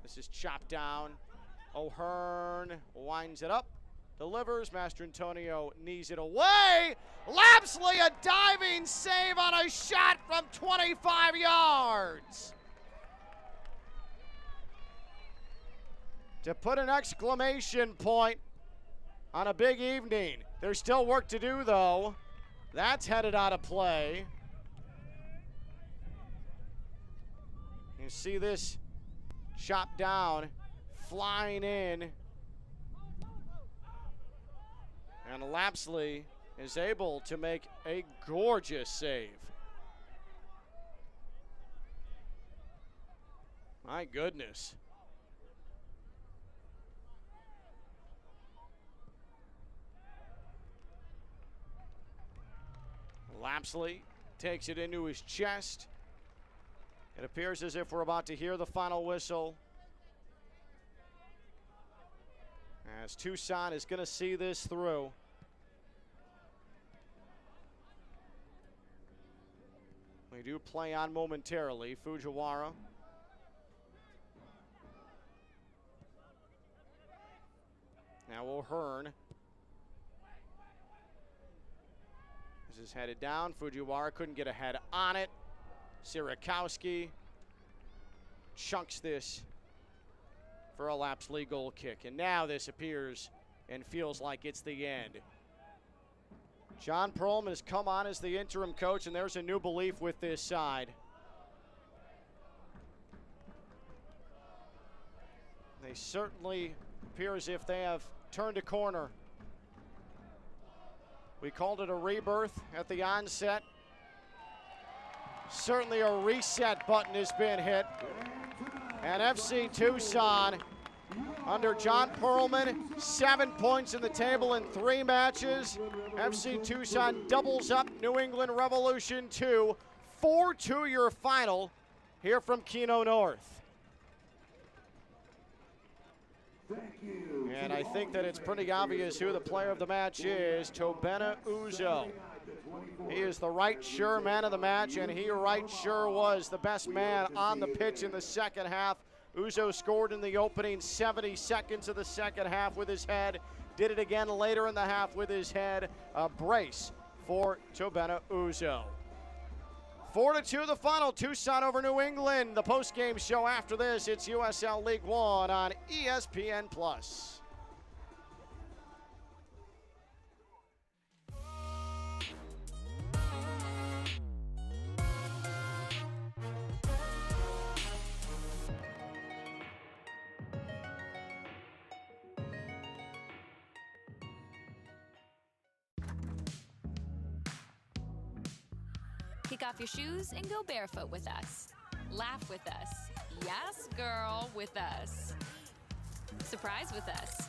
This is chopped down. O'Hearn winds it up, delivers. Master Antonio knees it away. Lapsley, a diving save on a shot from 25 yards. To put an exclamation point on a big evening. There's still work to do, though. That's headed out of play. You see this chopped down, flying in. And Lapsley is able to make a gorgeous save. My goodness. Lapsley takes it into his chest. It appears as if we're about to hear the final whistle. as Tucson is going to see this through. We do play on momentarily. Fujiwara. Now O'Hearn. This is headed down. Fujiwara couldn't get a head on it. Sierakowski chunks this for a lapsed lead goal kick. And now this appears and feels like it's the end. John Perlman has come on as the interim coach, and there's a new belief with this side. They certainly appear as if they have turned a corner. We called it a rebirth at the onset. Certainly a reset button has been hit. And FC Tucson, under John Perlman, 7 points in the table in 3 matches. FC Tucson doubles up New England Revolution 2. 4-2 your final here from Keno North. And I think that it's pretty obvious who the player of the match is, Tobena Uzo. He is the right sure man of the match, and he right sure was the best man on the pitch in the second half. Uzo scored in the opening 70 seconds of the second half with his head. Did it again later in the half with his head. A brace for Tobena Uzo. 4-2 the final, Tucson over New England. The post-game show after this, it's USL League One on ESPN+. Kick off your shoes and go barefoot with us. Laugh with us. Yes, girl, with us. Surprise with us.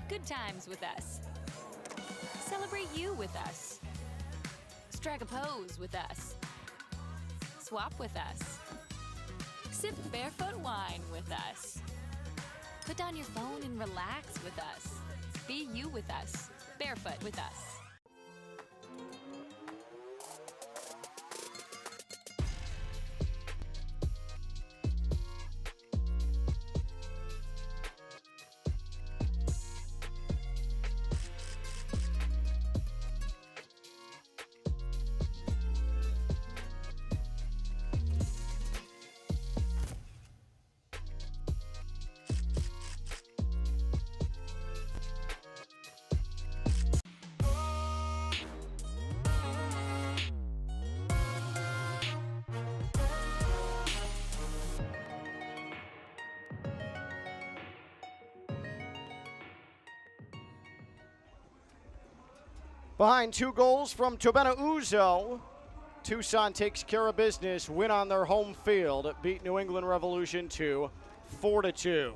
Good times with us. Celebrate you with us. Strike a pose with us. Swap with us. Sip barefoot wine with us. Put down your phone and relax with us. Be you with us. Barefoot with us. Behind 2 goals from Tobena Uzo, Tucson takes care of business, win on their home field, beat New England Revolution 2, 4-2.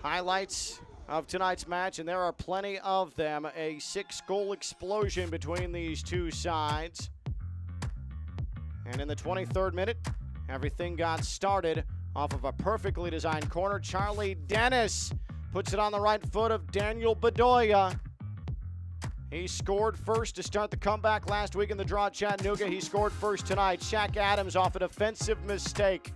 Highlights of tonight's match, and there are plenty of them. A 6-goal explosion between these two sides. And in the 23rd minute, everything got started off of a perfectly designed corner. Charlie Dennis puts it on the right foot of Daniel Bedoya. He scored first to start the comeback last week in the draw at Chattanooga. He scored first tonight. Shaq Adams off a defensive mistake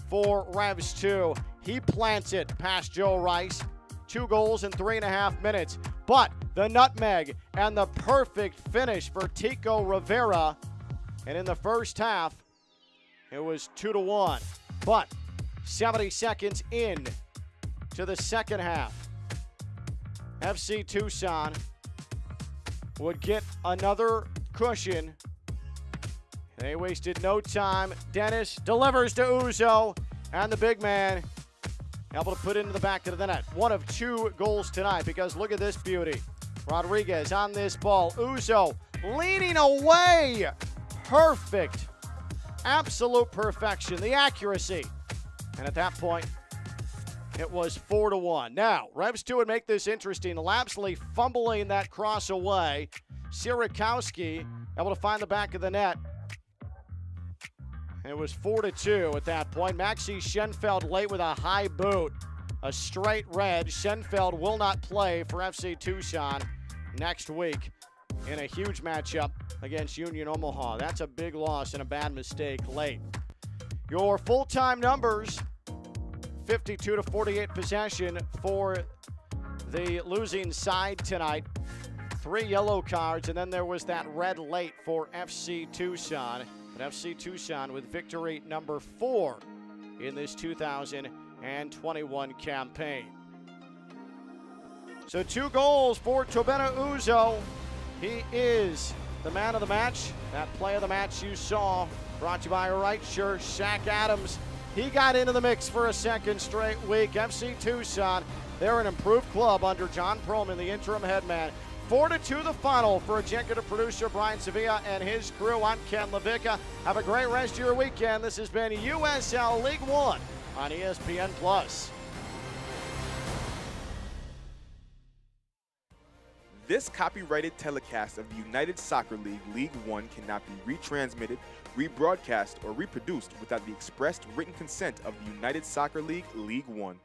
for Revs 2. He plants it past Joe Rice. 2 goals in 3.5 minutes. But the nutmeg and the perfect finish for Tico Rivera. And in the first half, it was 2-1. But 70 seconds in to the second half, FC Tucson would get another cushion. They wasted no time. Dennis delivers to Uzo, and the big man able to put it into the back of the net. 1 of 2 goals tonight, because look at this beauty. Rodriguez on this ball. Uzo leaning away. Perfect. Absolute perfection. The accuracy. And at that point, it was 4-1. Now, Revs 2 would make this interesting. Lapsley fumbling that cross away. Sierakowski able to find the back of the net. It was 4-2 at that point. Maxi Schenfeld late with a high boot. a straight red. Schenfeld will not play for FC Tucson next week in a huge matchup against Union Omaha. That's a big loss and a bad mistake late. Your full-time numbers, 52-48 possession for the losing side tonight. 3 yellow cards, and then there was that red late for FC Tucson. But FC Tucson with victory number 4 in this 2021 campaign. So 2 goals for Tobena Uzo. He is the man of the match. That play of the match you saw, brought to you by a right shirt, Shaq Adams. He got into the mix for a second straight week. FC Tucson, they're an improved club under John Perlman, the interim headman. 4-2 the final for executive producer Brian Sevilla and his crew. I'm Ken Levicka. Have a great rest of your weekend. This has been USL League One on ESPN+. This copyrighted telecast of the United Soccer League League One cannot be retransmitted, rebroadcast, or reproduced without the expressed written consent of the United Soccer League League One.